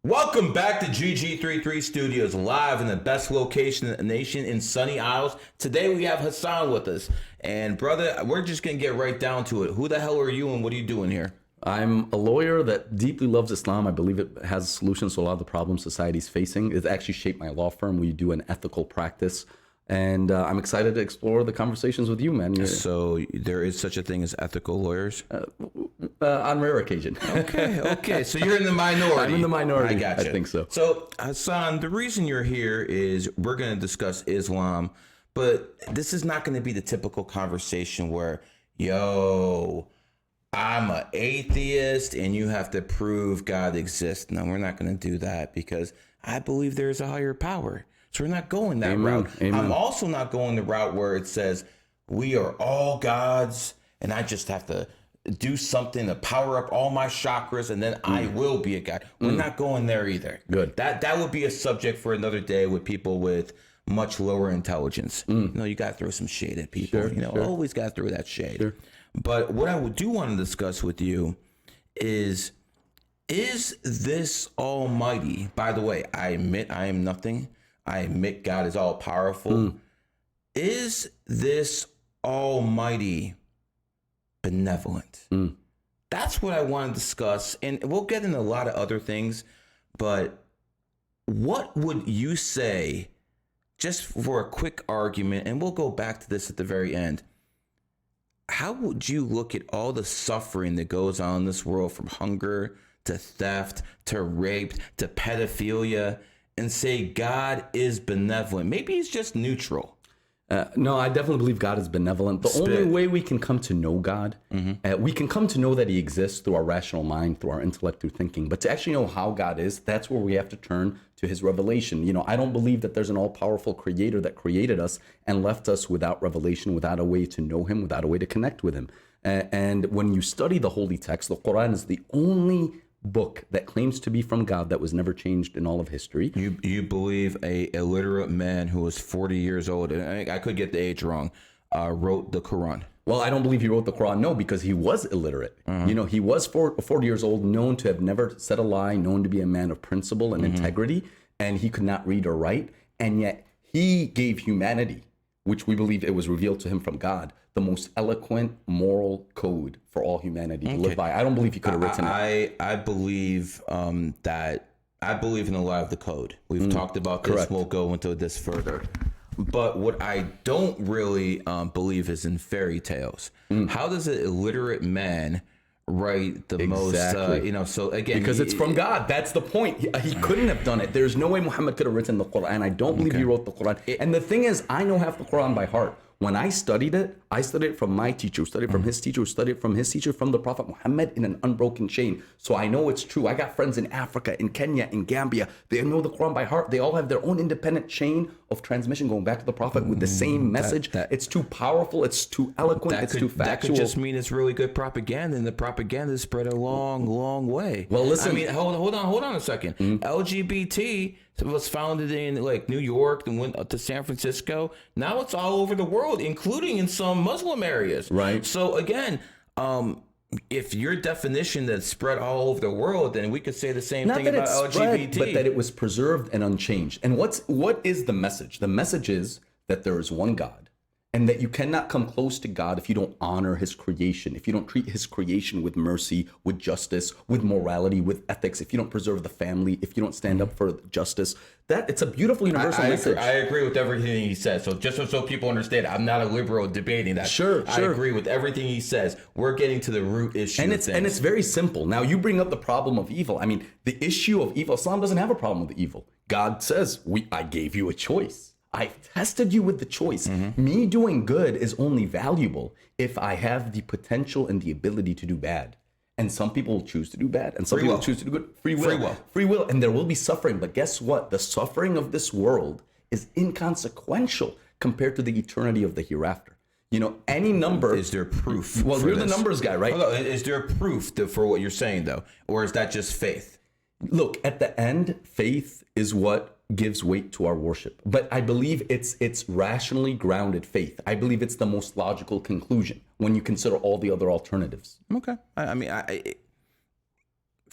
Welcome back to GG33 Studios, live in the best location in the nation in Sunny Isles. Today we have Hassan with us. And brother, we're just going to get right down to it. Who the hell are you and what are you doing here? I'm a lawyer that deeply loves Islam. I believe it has solutions to a lot of the problems society's facing. It actually shaped my law firm. We do an ethical practice. And I'm excited to explore the conversations with you, man. So there is such a thing as ethical lawyers? On rare occasion. Okay. So you're in the minority. I'm in the minority. I got you. I think so. So Hassan, the reason you're here is we're going to discuss Islam, but this is not going to be the typical conversation where, yo, I'm an atheist and you have to prove God exists. No, we're not going to do that because I believe there's a higher power. So we're not going that route. Amen. I'm also not going the route where it says we are all gods and I just have to do something to power up all my chakras and then I will be a god. We're not going there either. Good. That would be a subject for another day with people with much lower intelligence. You know, you got to throw some shade at people. Sure. Always got to throw that shade. Sure. But what I do want to discuss with you is this almighty, by the way, I admit I am nothing. I admit God is all powerful. Is this almighty benevolent? That's what I want to discuss. And we'll get into a lot of other things, but what would you say, just for a quick argument, and we'll go back to this at the very end, how would you look at all the suffering that goes on in this world, from hunger to theft to rape to pedophilia, and say God is benevolent? Maybe he's just neutral. No, I definitely believe God is benevolent. The only way we can come to know God, we can come to know that he exists through our rational mind, through our intellect, through thinking. But to actually know how God is, that's where we have to turn to his revelation. I don't believe that there's an all-powerful creator that created us and left us without revelation, without a way to know him, without a way to connect with him. And when you study the holy text, the Quran is the only book that claims to be from God that was never changed in all of history. You believe a illiterate man who was 40 years old, and I could get the age wrong, wrote the Quran? Well, I don't believe he wrote the Quran, no, because he was illiterate. He was 40 years old, known to have never said a lie, known to be a man of principle and integrity, and he could not read or write. And yet he gave humanity, which we believe it was revealed to him from God, the most eloquent moral code for all humanity to live by. I don't believe he could have written it. I believe that I believe in the law of the code. We've talked about this. Correct. We'll go into this further. But what I don't really believe is in fairy tales. How does an illiterate man write the most, so again, because it's from God. That's the point. He couldn't have done it. There's no way Muhammad could have written the Quran. I don't believe he wrote the Quran. And the thing is, I know half the Quran by heart. When I studied it from my teacher, studied from his teacher, studied from his teacher, from the Prophet Muhammad in an unbroken chain. So I know it's true. I got friends in Africa, in Kenya, in Gambia. They know the Quran by heart. They all have their own independent chain of transmission going back to the Prophet with the same message. It's too powerful. It's too eloquent. It's too factual. That could just mean it's really good propaganda, and the propaganda spread a long, long way. Well, listen. I mean, hold on a second. LGBT was founded in New York and went to San Francisco. Now it's all over the world, including in some Muslim areas. Right. So again, if your definition that spread all over the world, then we could say the same thing about LGBT. But that it was preserved and unchanged. And what is the message? The message is that there is one God, and that you cannot come close to God if you don't honor his creation, if you don't treat his creation with mercy, with justice, with morality, with ethics, if you don't preserve the family, if you don't stand up for justice. That it's a beautiful universal message. I agree with everything he says. So just so people understand, I'm not a liberal debating that. Sure. I agree with everything he says. We're getting to the root issue. And it's very simple. Now you bring up the problem of evil. I mean, the issue of evil, Islam doesn't have a problem with evil. God says, I gave you a choice. I tested you with the choice. Me doing good is only valuable if I have the potential and the ability to do bad. And some people will choose to do bad, and some people will choose to do good. Free will. And there will be suffering. But guess what? The suffering of this world is inconsequential compared to the eternity of the hereafter. Any number. Is there proof? Well, you're the numbers guy, right? Hold on. Is there proof for what you're saying, though? Or is that just faith? Look, at the end, faith is what gives weight to our worship. But I believe it's rationally grounded faith. I believe it's the most logical conclusion when you consider all the other alternatives. Okay. I mean,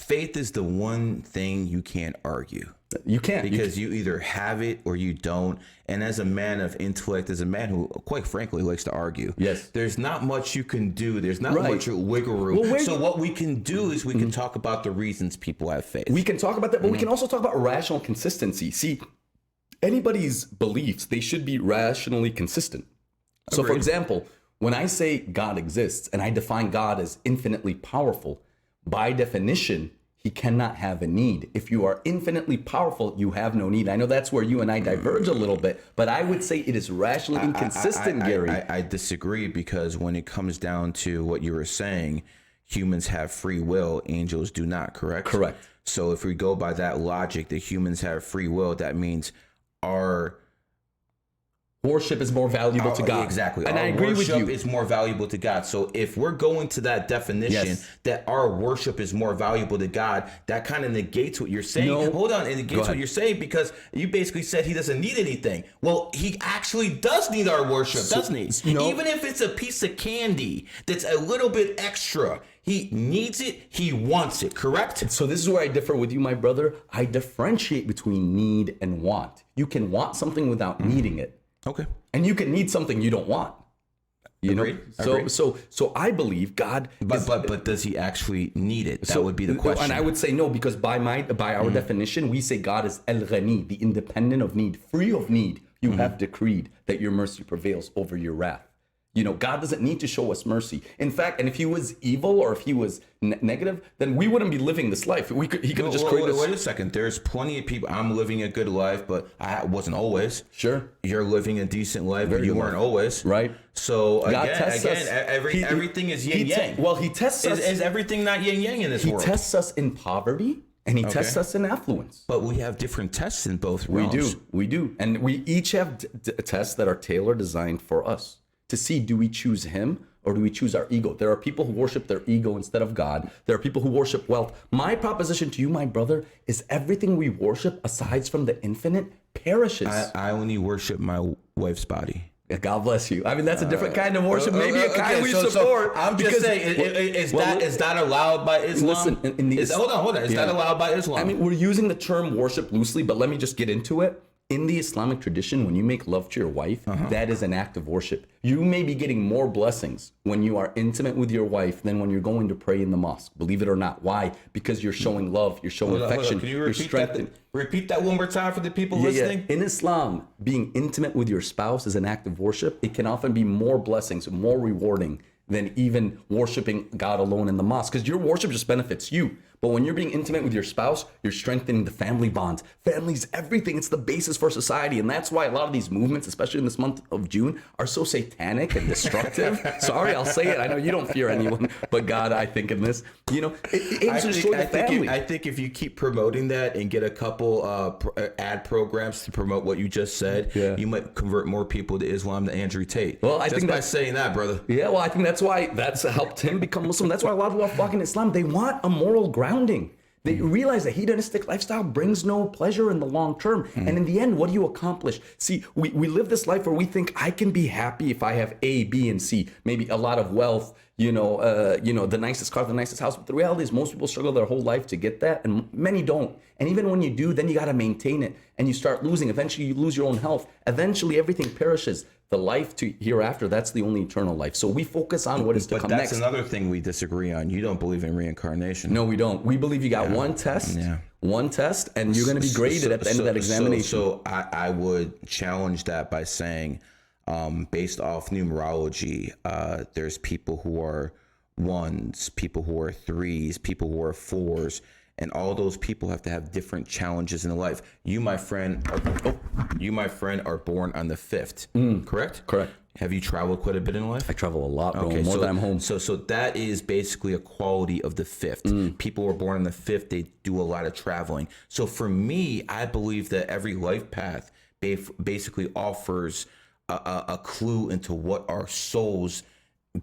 faith is the one thing you can't argue. You can't. Because you either have it or you don't. And as a man of intellect, as a man who, quite frankly, likes to argue, yes, there's not much you can do. There's not much wiggle room. Well, so what we can do is we can talk about the reasons people have faith. We can talk about that, but we can also talk about rational consistency. See, anybody's beliefs, they should be rationally consistent. So, for example, when I say God exists and I define God as infinitely powerful, by definition, he cannot have a need. If you are infinitely powerful, you have no need. I know that's where you and I diverge a little bit, but I would say it is rationally inconsistent, Gary. I disagree, because when it comes down to what you were saying, humans have free will, angels do not, correct? Correct. So if we go by that logic that humans have free will, that means our worship is more valuable to God. Exactly. And our I agree with you. Worship is more valuable to God. So if we're going to that definition, that our worship is more valuable to God, that kind of negates what you're saying. No. Hold on. It negates what you're saying, because you basically said he doesn't need anything. Well, he actually does need our worship, doesn't he? No. Even if it's a piece of candy that's a little bit extra, he needs it. He wants it. Correct? So this is where I differ with you, my brother. I differentiate between need and want. You can want something without needing it. Okay. And you can need something you don't want. You Agreed. know? So I believe God but does he actually need it? That would be the question. And I would say no, because by our definition, we say God is el-ghani, the independent of need, free of need. You have decreed that your mercy prevails over your wrath. You know, God doesn't need to show us mercy. In fact, and if he was evil or if he was negative, then we wouldn't be living this life. He could have just created Wait a second. There's plenty of people. I'm living a good life, but I wasn't always. Sure. You're living a decent life, but you weren't always. Right. So God again, everything is yin yang. He tests us. Is everything not yin yang in this world? He tests us in poverty and he tests us in affluence. But we have different tests in both realms. We do. And we each have tests that are tailored, designed for us to see, do we choose him or do we choose our ego? There are people who worship their ego instead of God. There are people who worship wealth. My proposition to you, my brother, is everything we worship, aside from the infinite, perishes. I only worship my wife's body. God bless you. I mean, that's a different kind of worship. Maybe a kind we support. So I'm just saying, is that allowed by Islam? Listen, hold on. Is that allowed by Islam? I mean, we're using the term worship loosely, but let me just get into it. In the Islamic tradition, when you make love to your wife, that is an act of worship. You may be getting more blessings when you are intimate with your wife than when you're going to pray in the mosque. Believe it or not. Why? Because you're showing love, you're showing affection, Can you repeat that one more time for the people listening? In Islam, being intimate with your spouse is an act of worship. It can often be more blessings, more rewarding than even worshiping God alone in the mosque, because your worship just benefits you. But when you're being intimate with your spouse, you're strengthening the family bonds. Family's everything. It's the basis for society. And that's why a lot of these movements, especially in this month of June, are so satanic and destructive. Sorry, I'll say it. I know you don't fear anyone but God, I think, in this. You know, it aims to destroy the family. I think if you keep promoting that and get a couple ad programs to promote what you just said, you might convert more people to Islam than Andrew Tate. Well, I think by saying that, brother. Yeah, well, I think that's why that's helped him become Muslim. That's why a lot of people are flocking Islam. They want a moral grounding. They realize that hedonistic lifestyle brings no pleasure in the long term. And in the end, what do you accomplish? See, we live this life where we think I can be happy if I have A, B, and C, maybe a lot of wealth, the nicest car, the nicest house. But the reality is most people struggle their whole life to get that, and many don't. And even when you do, then you got to maintain it, and you start losing. Eventually, you lose your own health. Eventually, everything perishes. The life to hereafter, that's the only eternal life. So we focus on what is to come next. But that's another thing we disagree on. You don't believe in reincarnation. No, we don't. We believe you got one test, and you're going to be graded at the end of that examination. So I would challenge that by saying, based off numerology, there's people who are ones, people who are threes, people who are fours, and all those people have to have different challenges in life. You, my friend, are born on the 5th, correct? Correct. Have you traveled quite a bit in life? I travel a lot, bro. More than I'm home. So that is basically a quality of the 5th. People who are born on the 5th, they do a lot of traveling. So for me, I believe that every life path basically offers a clue into what our soul's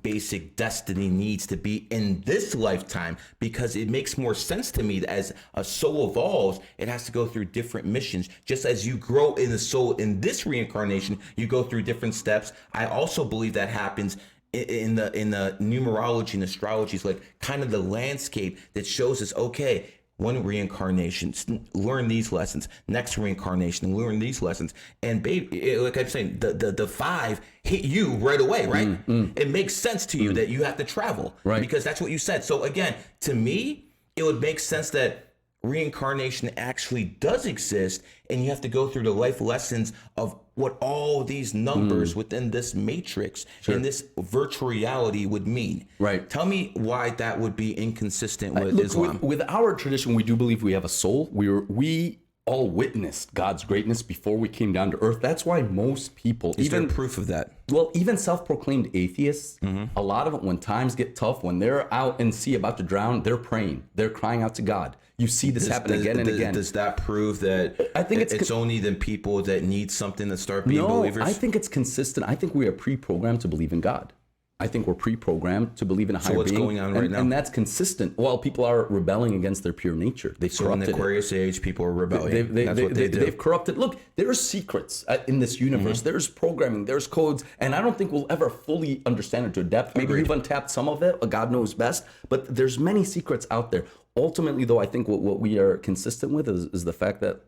basic destiny needs to be in this lifetime, because it makes more sense to me that as a soul evolves, it has to go through different missions. Just as you grow in the soul in this reincarnation, you go through different steps. I also believe that happens in the numerology and astrology is like kind of the landscape that shows us, okay, one reincarnation, learn these lessons. Next reincarnation, learn these lessons. And baby, like I'm saying, the 5 hit you right away, right? It makes sense to you that you have to travel, right? Because that's what you said. So again, to me, it would make sense that reincarnation actually does exist, and you have to go through the life lessons of what all these numbers within this matrix and this virtual reality would mean. Right. Tell me why that would be inconsistent with Islam. With our tradition, we do believe we have a soul. We all witnessed God's greatness before we came down to earth. That's why most people, Is there proof of that? Well, even self-proclaimed atheists, a lot of it, when times get tough, when they're out in sea about to drown, they're praying. They're crying out to God. You see this happen again and again. Does that prove that I think it's only the people that need something to start being believers? I think it's consistent. I think we are pre-programmed to believe in God. I think we're pre-programmed to believe in a higher being. So what's going on right now? And that's consistent. Well, people are rebelling against their pure nature. They've corrupted in the Aquarius age, people are rebelling. That's what they do. They've corrupted. Look, there are secrets in this universe. There's programming. There's codes. And I don't think we'll ever fully understand it to a depth. Maybe we've untapped some of it. God knows best. But there's many secrets out there. Ultimately, though, I think what we are consistent with is the fact that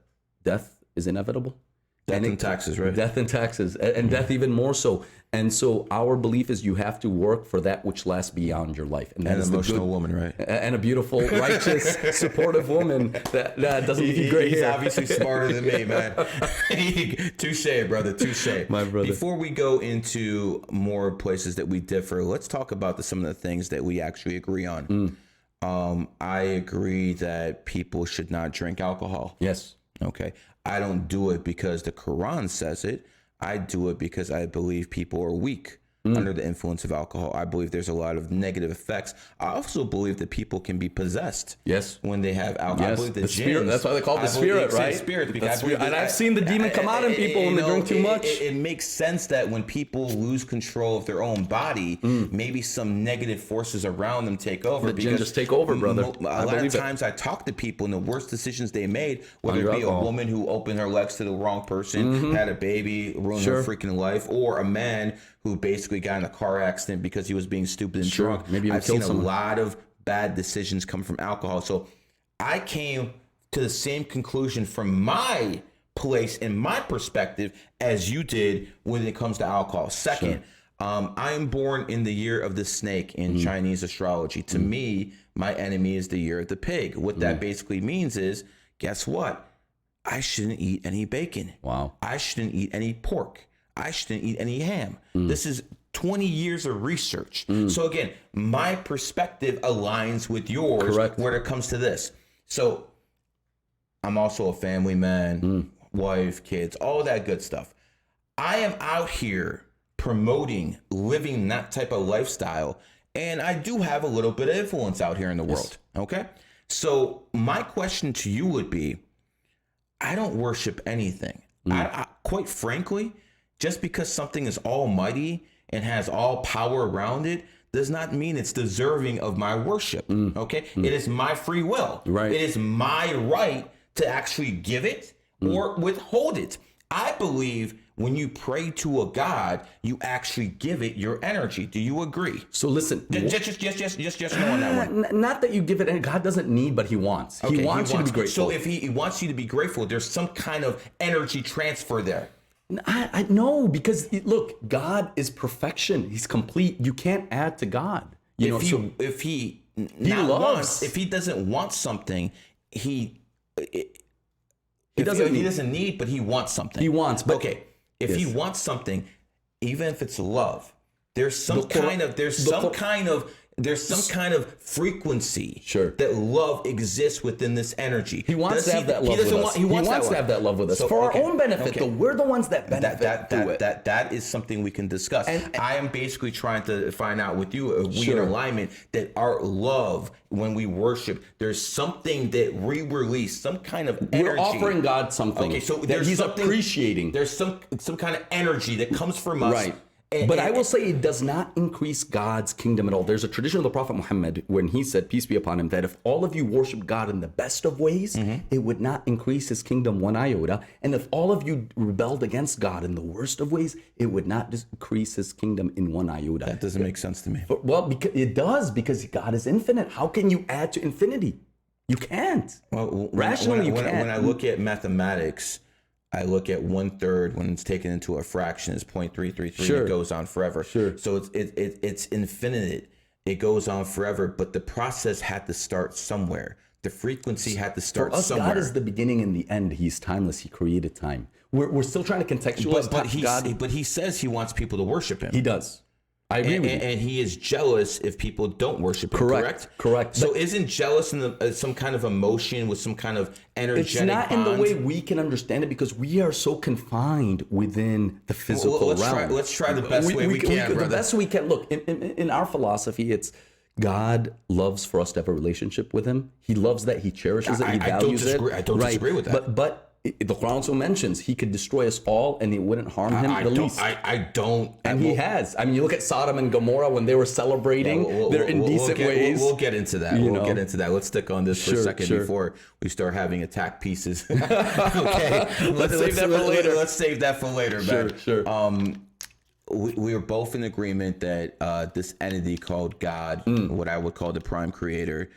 death is inevitable. Death and taxes, right? Death and taxes, and death even more so. And so our belief is you have to work for that which lasts beyond your life. And that An is emotional woman, right? And a beautiful, righteous, supportive woman that doesn't need great He's hair. obviously smarter than me, man. Touche, brother, touche. My brother. Before we go into more places that we differ, let's talk about some of the things that we actually agree on. I agree that people should not drink alcohol. Yes. Okay. I don't do it because the Quran says it. I do it because I believe people are weak under the influence of alcohol. I believe there's a lot of negative effects. I also believe that people can be possessed. Yes. When they have alcohol. Yes. I believe The spirit. That's why they call it the spirit, right? Spirit, because and I've seen the demon come out in people when they drink too much. It makes sense that when people lose control of their own body, maybe some negative forces around them take over. The jinn just take over, brother. A lot of times I talk to people and the worst decisions they made, whether it be a woman who opened her legs to the wrong person, had a baby, ruined her freaking life, or a man who basically got in a car accident because he was being stupid and drunk. Maybe I've seen a lot of bad decisions come from alcohol. So I came to the same conclusion from my place and my perspective as you did when it comes to alcohol. Second, I am born in the year of the snake in Chinese astrology. To me, my enemy is the year of the pig. What that basically means is, guess what? I shouldn't eat any bacon. Wow. I shouldn't eat any pork. I shouldn't eat any ham. This is 20 years of research. So again, my perspective aligns with yours when it comes to this. So I'm also a family man, wife, kids, all that good stuff. I am out here promoting living that type of lifestyle, and I do have a little bit of influence out here in the world. Okay? So my question to you would be, I don't worship anything. I quite frankly, just because something is almighty and has all power around it does not mean it's deserving of my worship. Okay? It is my free will. Right. It is my right to actually give it or withhold it. I believe when you pray to a God, you actually give it your energy. Do you agree? So listen, Just no on that one. not that you give it, and God doesn't need, but He wants. Okay, he wants you to be grateful. So if he wants you to be grateful, there's some kind of energy transfer there. I know, because look, God is perfection. He's complete. You can't add to God. If he doesn't want something, he doesn't need, but he wants something. He wants. But okay, if he wants something, even if it's love, there's some kind of frequency that love exists within this energy. He wants to have that love with us. He wants to have that love with us for our own benefit. Though we're the ones that benefit through it. That is something we can discuss. And I am basically trying to find out with you, we in alignment, that our love, when we worship, there's something that we release, some kind of energy. We're offering God something. Okay, so that He's appreciating. There's some kind of energy that comes from us. Right. But I will say it does not increase God's kingdom at all. There's a tradition of the Prophet Muhammad when he said, peace be upon him, that if all of you worship God in the best of ways, it would not increase his kingdom one iota. And if all of you rebelled against God in the worst of ways, it would not decrease his kingdom in one iota. That doesn't make sense to me. Well, because it does, because God is infinite. How can you add to infinity? You can't. Well, Rationally, you can't. When I look at mathematics, I look at 1/3 when it's taken into a fraction is 0.333. Sure. It goes on forever. Sure. So it's infinite. It goes on forever, but the process had to start somewhere. The frequency had to start For us, somewhere. God is the beginning and the end. He's timeless. He created time. We're still trying to contextualize God. But he says he wants people to worship him. He does. I agree with you. And he is jealous if people don't worship him. Correct. So isn't jealous some kind of emotion with some kind of energetic It's not bond? in the way we can understand it because we are so confined within the physical realm. Let's try the best way we can, brother. The best we can. Look, in our philosophy, it's God loves for us to have a relationship with him. He loves that. He cherishes it. He values it. I don't disagree with that. But the Quran also mentions he could destroy us all and it wouldn't harm him the least. I don't. And he has. I mean, you look at Sodom and Gomorrah when they were celebrating their indecent ways. We'll get into that. We'll get into that. Let's stick on this for a second before we start having attack pieces. Okay. Let's save that for later. Let's save that for later, man. Sure. We are both in agreement that this entity called God, what I would call the prime creator,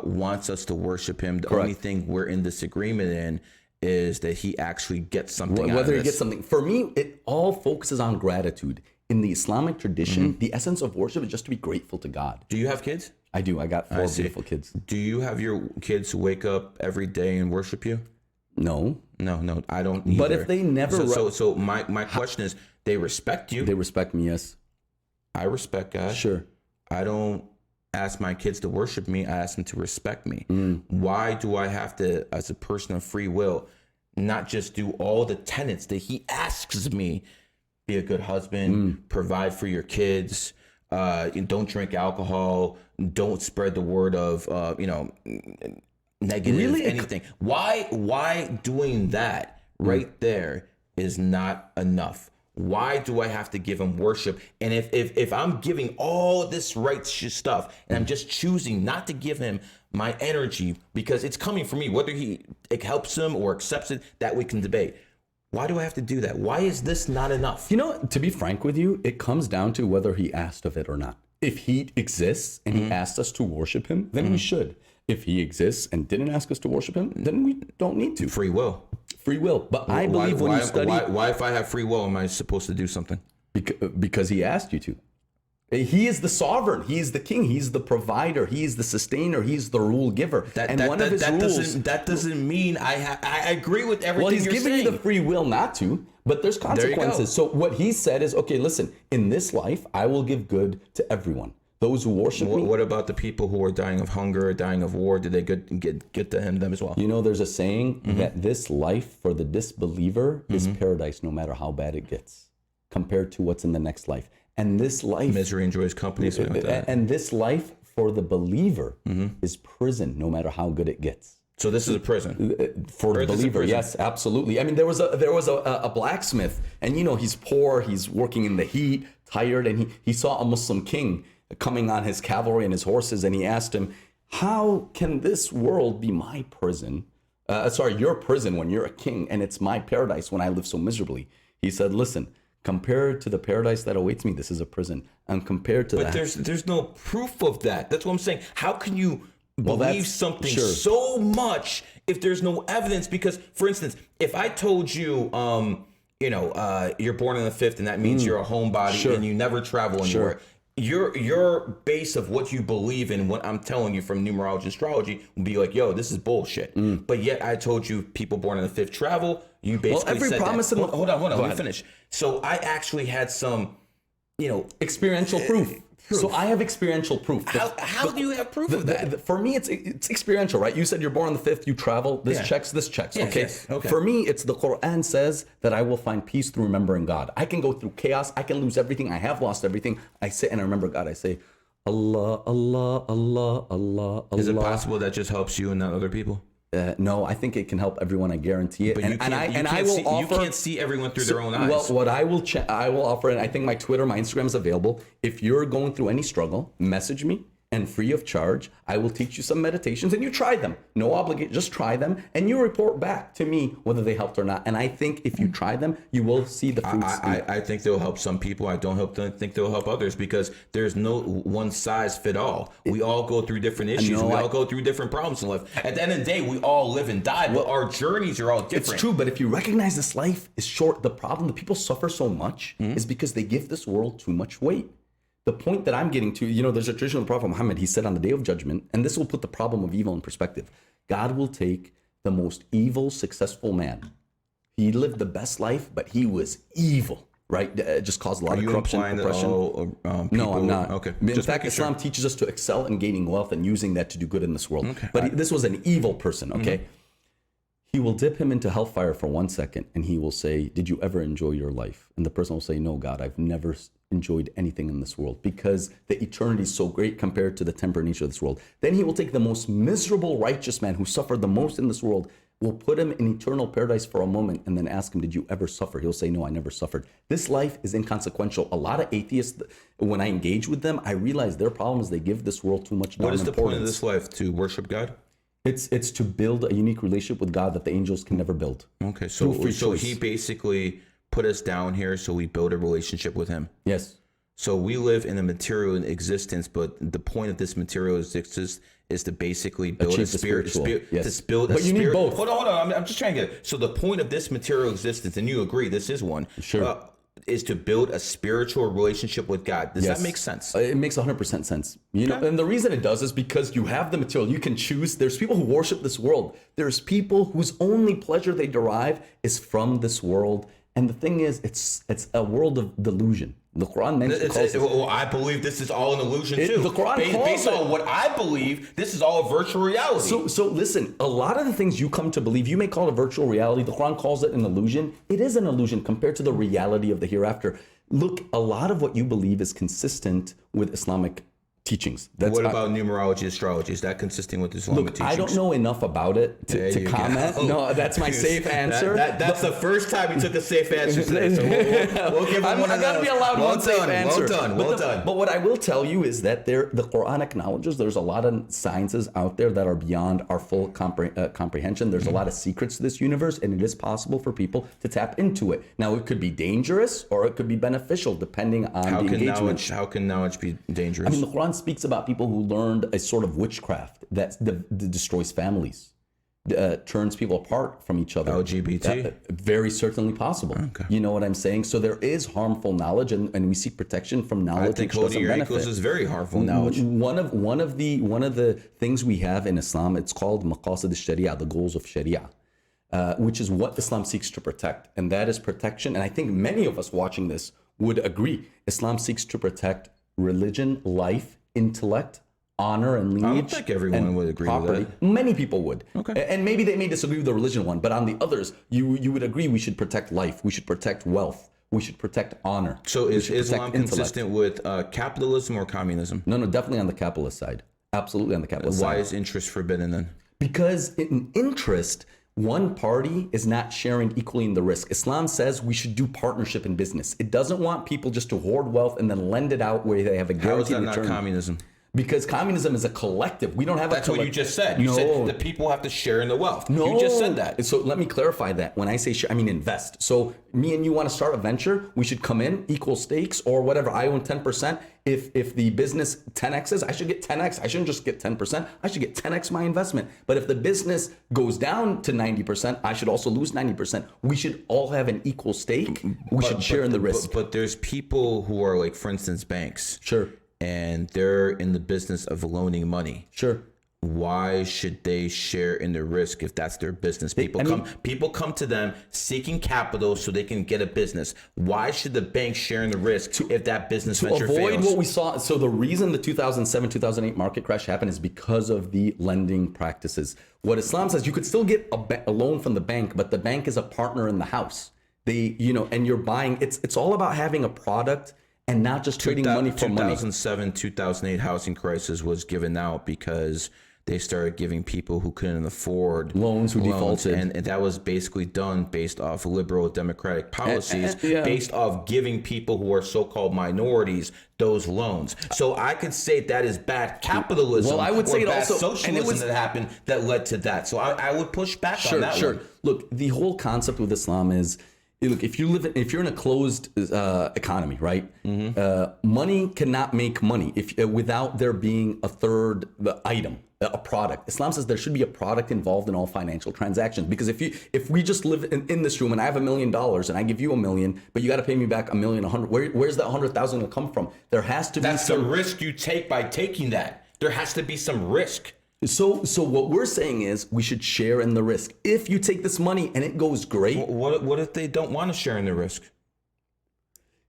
wants us to worship him. The only thing we're in disagreement in is that he actually gets something out of Whether he this. gets something. For me, it all focuses on gratitude. In the Islamic tradition, the essence of worship is just to be grateful to God. Do you have kids? I do. I got 4 beautiful kids. Do you have your kids wake up every day and worship you? No. No, I don't either. But if they never... So my question is, they respect you. They respect me, yes. I respect God. Sure. I don't ask my kids to worship me. I ask them to respect me. Why do I have to, as a person of free will, not just do all the tenets that he asks me? Be a good husband, provide for your kids, don't drink alcohol, don't spread the word of, negative anything. Why doing that right there is not enough? Why do I have to give him worship? And if I'm giving all this right stuff and I'm just choosing not to give him my energy because it's coming from me, whether it helps him or accepts it, that we can debate. Why do I have to do that? Why is this not enough? To be frank with you, it comes down to whether he asked of it or not. If he exists and he asked us to worship him, then we should. If he exists and didn't ask us to worship him, then we don't need to. Free will. But I believe when you study... Why if I have free will, am I supposed to do something? Because he asked you to. He is the sovereign. He is the king. He's the provider. He is the sustainer. He's the rule giver. That doesn't mean I agree with everything you're saying. Well, he's giving you the free will not to, but there's consequences. So what he said is, okay, listen, in this life, I will give good to everyone. Those who worship me. What about the people who are dying of hunger or dying of war? Did they get to them as well? There's a saying that this life for the disbeliever is paradise no matter how bad it gets compared to what's in the next life. And this life... Misery enjoys company, something like that. And this life for the believer is prison no matter how good it gets. So this is a prison for the believer. Yes, absolutely. I mean, there was a blacksmith, and he's poor, he's working in the heat, tired, and he saw a Muslim king coming on his cavalry and his horses, and he asked him, how can this world be my prison? Your prison when you're a king, and it's my paradise when I live so miserably. He said, listen, compared to the paradise that awaits me, this is a prison. And compared to that... But there's no proof of that. That's what I'm saying. How can you believe something so much if there's no evidence? Because, for instance, if I told you, you're born on the 5th, and that means you're a homebody and you never travel anywhere. Your base of what you believe in, what I'm telling you from numerology and astrology, would be like, yo, this is bullshit. But yet I told you people born on the 5th travel. You basically said that. Hold on, let me finish. So I actually had some, experiential proof. So I have experiential proof. How do you have proof of that? For me, it's experiential, right? You said you're born on the 5th, you travel, this checks. Okay. For me, it's the Quran says that I will find peace through remembering God. I can go through chaos. I can lose everything. I have lost everything. I sit and I remember God. I say, Allah, Allah, Allah, Allah, Allah. Is it possible that just helps you and not other people? No, I think it can help everyone. I guarantee it. But you can't see everyone through their own eyes. Well, what I will offer, and I think my Twitter, my Instagram is available. If you're going through any struggle, message me. And free of charge, I will teach you some meditations, and you try them. No obligation, just try them, and you report back to me whether they helped or not. And I think if you try them, you will see the fruits. I think they'll help some people. I don't think they'll help others, because there's no one size fit all. We all go through different issues. We all go through different problems in life. At the end of the day, we all live and die, but our journeys are all different. It's true, but if you recognize this life is short, the problem that people suffer so much is because they give this world too much weight. The point that I'm getting to, there's a tradition of the Prophet Muhammad. He said on the day of judgment, and this will put the problem of evil in perspective. God will take the most evil, successful man. He lived the best life, but he was evil, right? Just caused a lot of corruption, oppression. No, I'm not. Okay. In fact, Islam teaches us to excel in gaining wealth and using that to do good in this world. Okay. But this was an evil person, okay? He will dip him into hellfire for 1 second, and he will say, did you ever enjoy your life? And the person will say, no, God, I've never enjoyed anything in this world, because the eternity is so great compared to the temporary nature of this world. Then he will take the most miserable righteous man who suffered the most in this world, will put him in eternal paradise for a moment, and then ask him, did you ever suffer? He'll say, no, I never suffered. This life is inconsequential. A lot of atheists, when I engage with them, I realize their problem is they give this world too much importance. What is the point of this life? To worship God? It's to build a unique relationship with God that the angels can never build. Okay, so he basically put us down here so we build a relationship with him. Yes. So we live in a material existence, but the point of this material existence is to basically build a spiritual. Yes. To build but you need both. Hold on. I'm just trying to get it. So the point of this material existence, and you agree, this is one. Sure. Is to build a spiritual relationship with God. Does that make sense? It makes 100% sense. And the reason it does is because you have the material. You can choose. There's people who worship this world. There's people whose only pleasure they derive is from this world. And the thing is, it's a world of delusion. The Quran mentions I believe this is all an illusion too. The Quran based on what I believe, this is all a virtual reality. So listen, a lot of the things you come to believe, you may call it virtual reality. The Quran calls it an illusion. It is an illusion compared to the reality of the hereafter. Look, a lot of what you believe is consistent with Islamic teachings. What about numerology, astrology? Is that consisting with Islamic teachings? I don't know enough about it to comment. No, that's my safe answer. That's the first time you took a safe answer today. So we'll give him one. I gotta be allowed one safe answer. Well done. But what I will tell you is that the Quran acknowledges there's a lot of sciences out there that are beyond our full comprehension. There's a lot of secrets to this universe, and it is possible for people to tap into it. Now, it could be dangerous or it could be beneficial depending on the engagement. How can knowledge be dangerous? I mean, the Quran speaks about people who learned a sort of witchcraft that destroys families, turns people apart from each other. LGBT? Very certainly possible. Okay. You know what I'm saying? So there is harmful knowledge, and we seek protection from knowledge. I think holding your ankles is very harmful knowledge. One of the things we have in Islam, it's called maqasid al-sharia, the goals of Sharia, which is what Islam seeks to protect, and that is protection. And I think many of us watching this would agree. Islam seeks to protect religion, life, intellect, honor, and lineage. I don't think everyone would agree with that. Many people would. Okay. And maybe they may disagree with the religion one, but on the others, you would agree we should protect life, we should protect wealth, we should protect honor. So is Islam consistent with capitalism or communism? No, definitely on the capitalist side. Absolutely on the capitalist side. Why is interest forbidden then? Because in interest, one party is not sharing equally in the risk. Islam says we should do partnership in business. It doesn't want people just to hoard wealth and then lend it out where they have a guaranteed return. How is that not communism? Because communism is a collective. We don't have That's what you just said. You said the people have to share in the wealth. No. You just said that. So let me clarify that. When I say share, I mean invest. So me and you want to start a venture, we should come in, equal stakes or whatever. I own 10%. If the business 10x's, I should get 10x. I shouldn't just get 10%. I should get 10x my investment. But if the business goes down to 90%, I should also lose 90%. We should all have an equal stake. We should share in the risk. But there's people who are like, for instance, banks. Sure. And they're in the business of loaning money. Sure. Why should they share in the risk if that's their business? People come to them seeking capital so they can get a business. Why should the bank share in the risk if that business venture fails? To avoid what we saw. So the reason the 2007, 2008 market crash happened is because of the lending practices. What Islam says, you could still get a loan from the bank, but the bank is a partner in the house. And you're buying. It's all about having a product and not just trading money for money. 2007, 2008 housing crisis was given out because they started giving people who couldn't afford Loans who defaulted. and that was basically done based off liberal democratic policies, based off giving people who are so-called minorities those loans. So I could say that is bad capitalism. Well, I would say it bad also socialism that happened that led to that. So I would push back on that one. Look, the whole concept with Islam is, look, if you're in a closed economy, right? Money cannot make money without there being a third item, a product. Islam says there should be a product involved in all financial transactions. Because if we just live in this room and I have $1 million and I give you $1 million, but you got to pay me back $1,100,000, where's that 100,000 going to come from? There has to be That's the risk you take by taking that. There has to be some risk. So what we're saying is we should share in the risk. If you take this money and it goes great. What if they don't want to share in the risk?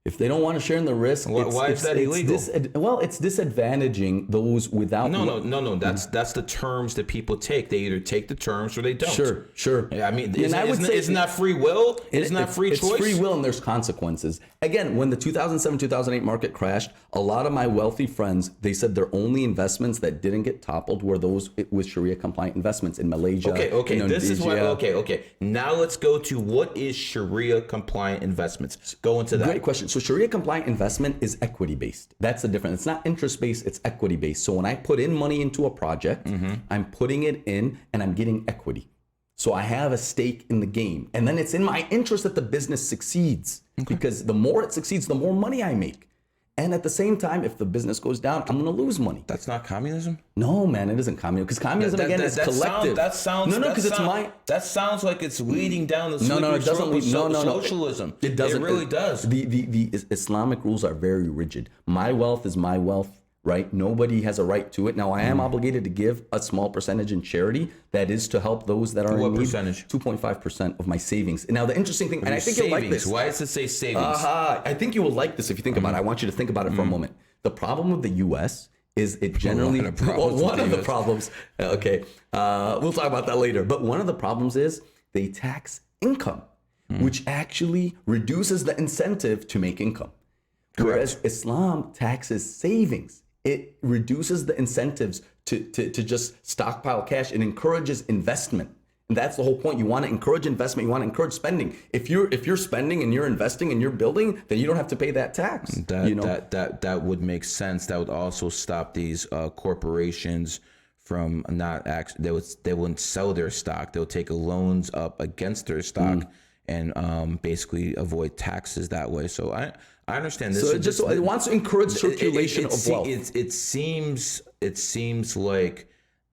If they don't want to share in the risk, why is that illegal? It's disadvantaging those without. No. That's the terms that people take. They either take the terms or they don't. Sure. I mean, isn't that free will? Isn't that free choice? It's free will, and there's consequences. Again, when the 2007-2008 market crashed, a lot of my wealthy friends, they said their only investments that didn't get toppled were those with Sharia compliant investments in Malaysia. Okay. This is why. Okay. Now let's go to what is Sharia compliant investments. Go into that. Great question. So Sharia compliant investment is equity based. That's the difference. It's not interest based, it's equity based. So when I put in money into a project, I'm putting it in and I'm getting equity. So I have a stake in the game. And then it's in my interest that the business succeeds because the more it succeeds, the more money I make. And at the same time, if the business goes down, I'm going to lose money. That's not communism? No, man, it isn't communism. Because communism, is collective. That sounds like it's leading down the slippery slope of socialism. It doesn't. It really does. The Islamic rules are very rigid. My wealth is my wealth, right? Nobody has a right to it. Now, I am obligated to give a small percentage in charity. That is to help those that are in need. What percentage? 2.5% of my savings. Now, the interesting thing, and I think you'll like this. Why does it say savings? I think you will like this if you think about it. I want you to think about it for a moment. The problem with the U.S. is it generally one of the problems. Okay, we'll talk about that later. But one of the problems is they tax income, which actually reduces the incentive to make income. Correct. Whereas Islam taxes savings. It reduces the incentives to just stockpile cash. It encourages investment. And that's the whole point. You want to encourage investment. You want to encourage spending. If you're spending and you're investing and you're building, then you don't have to pay that tax. That would make sense. That would also stop these corporations from not they wouldn't sell their stock. They'll take loans up against their stock and basically avoid taxes that way. So I understand this. So it wants to encourage circulation of wealth. It seems like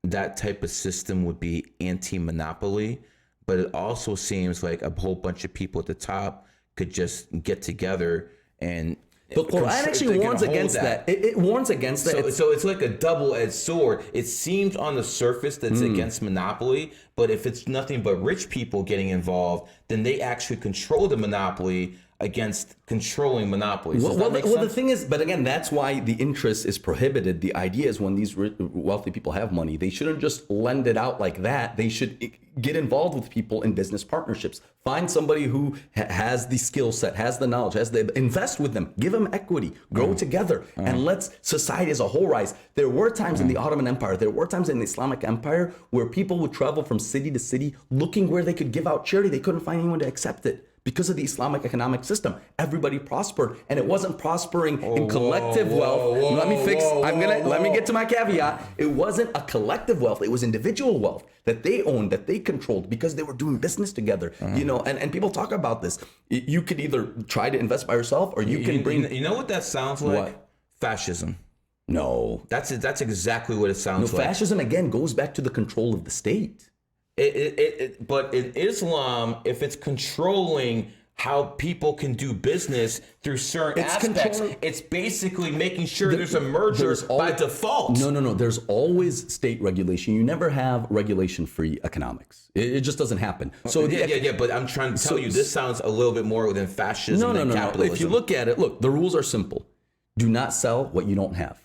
that type of system would be anti-monopoly, but it also seems like a whole bunch of people at the top could just get together and. The Quran actually warns against that. It warns against that. So it's like a double-edged sword. It seems on the surface that's against monopoly, but if it's nothing but rich people getting involved, then they actually control the monopoly against controlling monopolies. Well, the thing is, but again, that's why the interest is prohibited. The idea is when these wealthy people have money, they shouldn't just lend it out like that. They should get involved with people in business partnerships. Find somebody who has the skill set, has the knowledge, invest with them, give them equity, grow together, and let's society as a whole rise. There were times in the Ottoman Empire, there were times in the Islamic Empire where people would travel from city to city looking where they could give out charity. They couldn't find anyone to accept it. Because of the Islamic economic system, everybody prospered, and it wasn't prospering in collective wealth. Let me get to my caveat. It wasn't a collective wealth; it was individual wealth that they owned, that they controlled, because they were doing business together. And people talk about this. You could either try to invest by yourself, or you can bring. You know what that sounds like? What? Fascism. No, that's exactly what it sounds like. Fascism again goes back to the control of the state. But in Islam, if it's controlling how people can do business through certain aspects, it's basically making sure there's a merger by default. No. There's always state regulation. You never have regulation-free economics. It just doesn't happen. So yeah. But I'm trying to tell you, this sounds a little bit more than fascism than capitalism. No. If you look at it, the rules are simple. Do not sell what you don't have.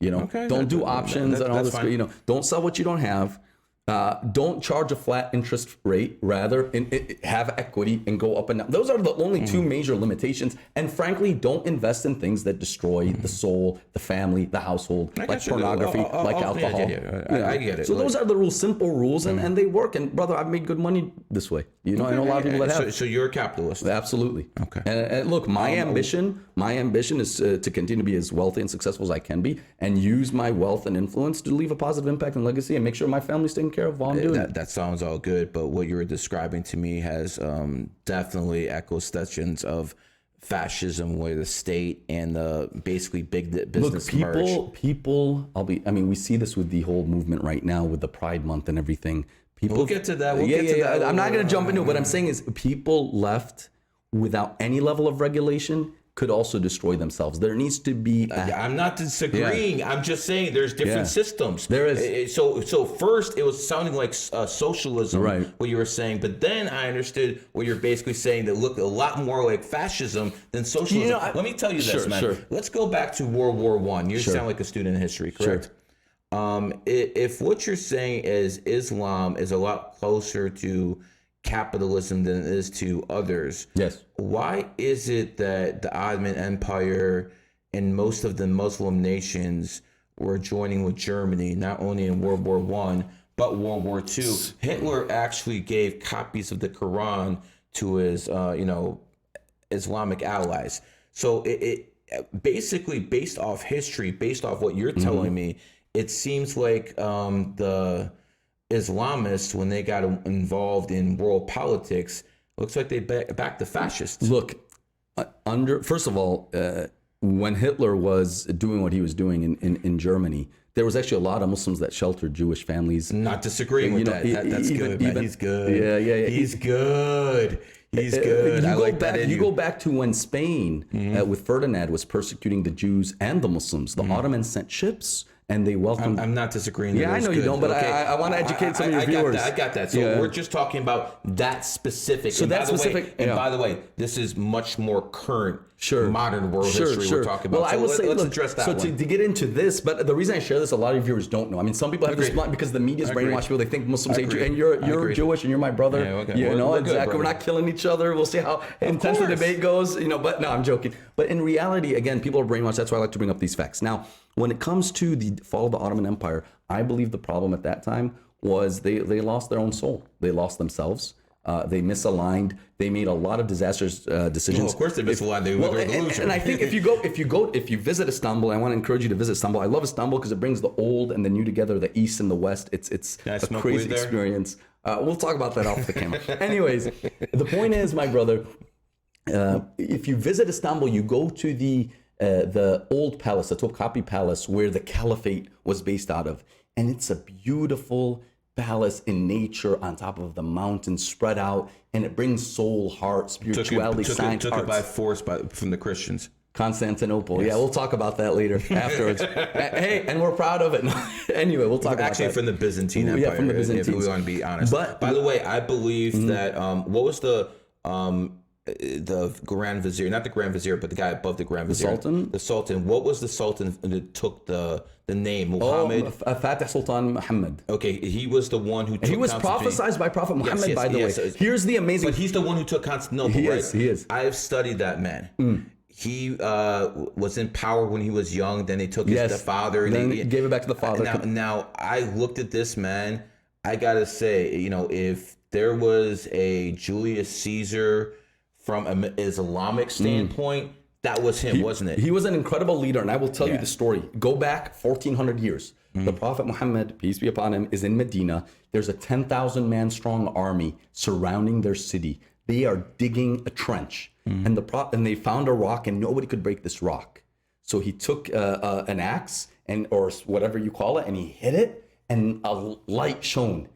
Don't do options and all this. Fine. Don't sell what you don't have. Don't charge a flat interest rate. Rather, have equity and go up and down. Those are the only two major limitations. And frankly, don't invest in things that destroy the soul, the family, the household, like pornography, like alcohol. I get it. So those are the rules, simple rules, and they work. And brother, I've made good money this way. I know a lot of people that have. So you're a capitalist. Absolutely. Okay. And look, my ambition is to continue to be as wealthy and successful as I can be, and use my wealth and influence to leave a positive impact and legacy, and make sure my family's taken care of while I'm doing it. That sounds all good, but what you were describing to me has definitely echoes of fascism, where the state and the basically big business merge. People. We see this with the whole movement right now with the Pride Month and everything. People. We'll get to that. We'll get to that. I'm not going to jump into it. What I'm saying is, people left without any level of regulation could also destroy themselves. There needs to be. I'm not disagreeing. I'm just saying there's different systems. There is. So first it was sounding like socialism, right? What you were saying, but then I understood what you're basically saying that looked a lot more like fascism than socialism. Let me tell you this, man. Sure. Let's go back to World War I. You sound like a student in history, correct? Sure. If what you're saying is Islam is a lot closer to capitalism than it is to others. Yes. Why is it that the Ottoman Empire and most of the Muslim nations were joining with Germany, not only in World War I, but World War II? Hitler actually gave copies of the Quran to his, Islamic allies. So it basically, based off history, based off what you're telling me, it seems like the Islamists, when they got involved in world politics, looks like they backed the fascists. Look, first of all, when Hitler was doing what he was doing in Germany, there was actually a lot of Muslims that sheltered Jewish families. Not disagreeing with that. That's good, man. He's good. Yeah. He's good. He's good. You go back to when Spain, with Ferdinand, was persecuting the Jews and the Muslims. The Ottomans sent ships. And they welcome. I'm not disagreeing. Yeah, I know you don't, but okay. I want to educate some of your viewers. I got that. So we're just talking about that specific. So that specific. By the way, this is much more current, modern world history we're talking about. Well, so I will say, let's address that. So one. to get into this, but the reason I share this, a lot of viewers don't know. I mean, some people have this because the media's brainwashed people. They think Muslims hate you, and you're Jewish, and you're my brother. Yeah, okay. We're exactly. Good, we're not killing each other. We'll see how intense the debate goes. But no, I'm joking. But in reality, again, people are brainwashed. That's why I like to bring up these facts. Now, when it comes to the fall of the Ottoman Empire, I believe the problem at that time was they lost their own soul. They lost themselves. They misaligned. They made a lot of disastrous decisions. Well, of course they misaligned. They were revolution. And I think if you visit Istanbul, I want to encourage you to visit Istanbul. I love Istanbul because it brings the old and the new together, the East and the West. It's a crazy experience. We'll talk about that off the camera. Anyways, the point is, my brother, if you visit Istanbul, you go to the old palace, the Topkapi Palace, where the caliphate was based out of. And it's a beautiful palace in nature on top of the mountain spread out. And it brings soul, heart, spirituality, science, took it by force from the Christians. Constantinople. Yes. Yeah, we'll talk about that later afterwards. Hey, and we're proud of it. Anyway, we'll talk about that. Actually, from the Byzantine Empire, from the Byzantines. If we want to be honest. But by the way, I believe that, what was the Grand Vizier, not the Grand Vizier, but the guy above the Grand Vizier. The Sultan. What was the Sultan that took the name? Muhammad? Fatih Sultan Muhammad. Okay, he was the one who took He was prophesied by Prophet Muhammad, by the way. Here's the amazing... But he's the one who took Constantinople, right? He is. I have studied that man. He was in power when he was young. Then they took his father. And then he gave it back to the father. Now, I looked at this man. I got to say, if there was a Julius Caesar from an Islamic standpoint, that was him, wasn't it? He was an incredible leader, and I will tell you the story. Go back 1,400 years. The Prophet Muhammad, peace be upon him, is in Medina. There's a 10,000-man strong army surrounding their city. They are digging a trench, and they found a rock, and nobody could break this rock. So he took an axe or whatever you call it, and he hit it, and a light shone.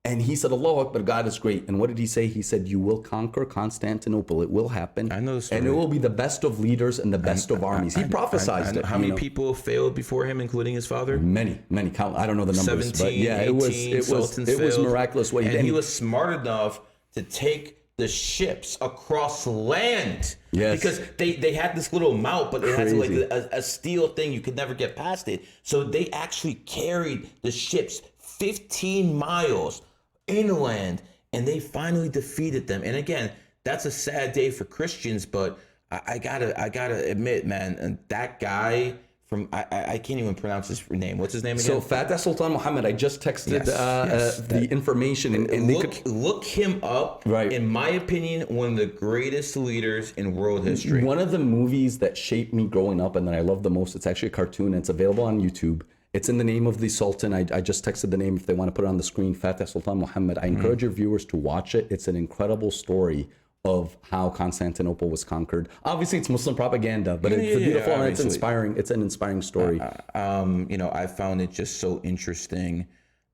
And he said, Allahu Akbar, God is great. And what did he say? He said, you will conquer Constantinople. It will happen. I know the story. And it will be the best of leaders and the best of armies. He prophesied it. How many people failed before him, including his father? Many. I don't know the numbers. 17, but yeah, 18, it was miraculous. And he was smart enough to take the ships across land. Yes. Because they had this little mount, but it had like a steel thing. You could never get past it. So they actually carried the ships 15 miles inland, and they finally defeated them. And again, that's a sad day for Christians, but I gotta admit, man, and that guy from I can't even pronounce his name. What's his name again? So Fatah Sultan Muhammad. I just texted the information, and look him up. Right. In my opinion, one of the greatest leaders in world history. One of the movies that shaped me growing up and that I love the most. It's actually a cartoon. And it's available on YouTube. It's in the name of the Sultan. I just texted the name if they want to put it on the screen. Fatah Sultan Muhammad. I encourage your viewers to watch it. It's an incredible story of how Constantinople was conquered. Obviously, it's Muslim propaganda, but it's beautiful and it's inspiring. It's an inspiring story. I found it just so interesting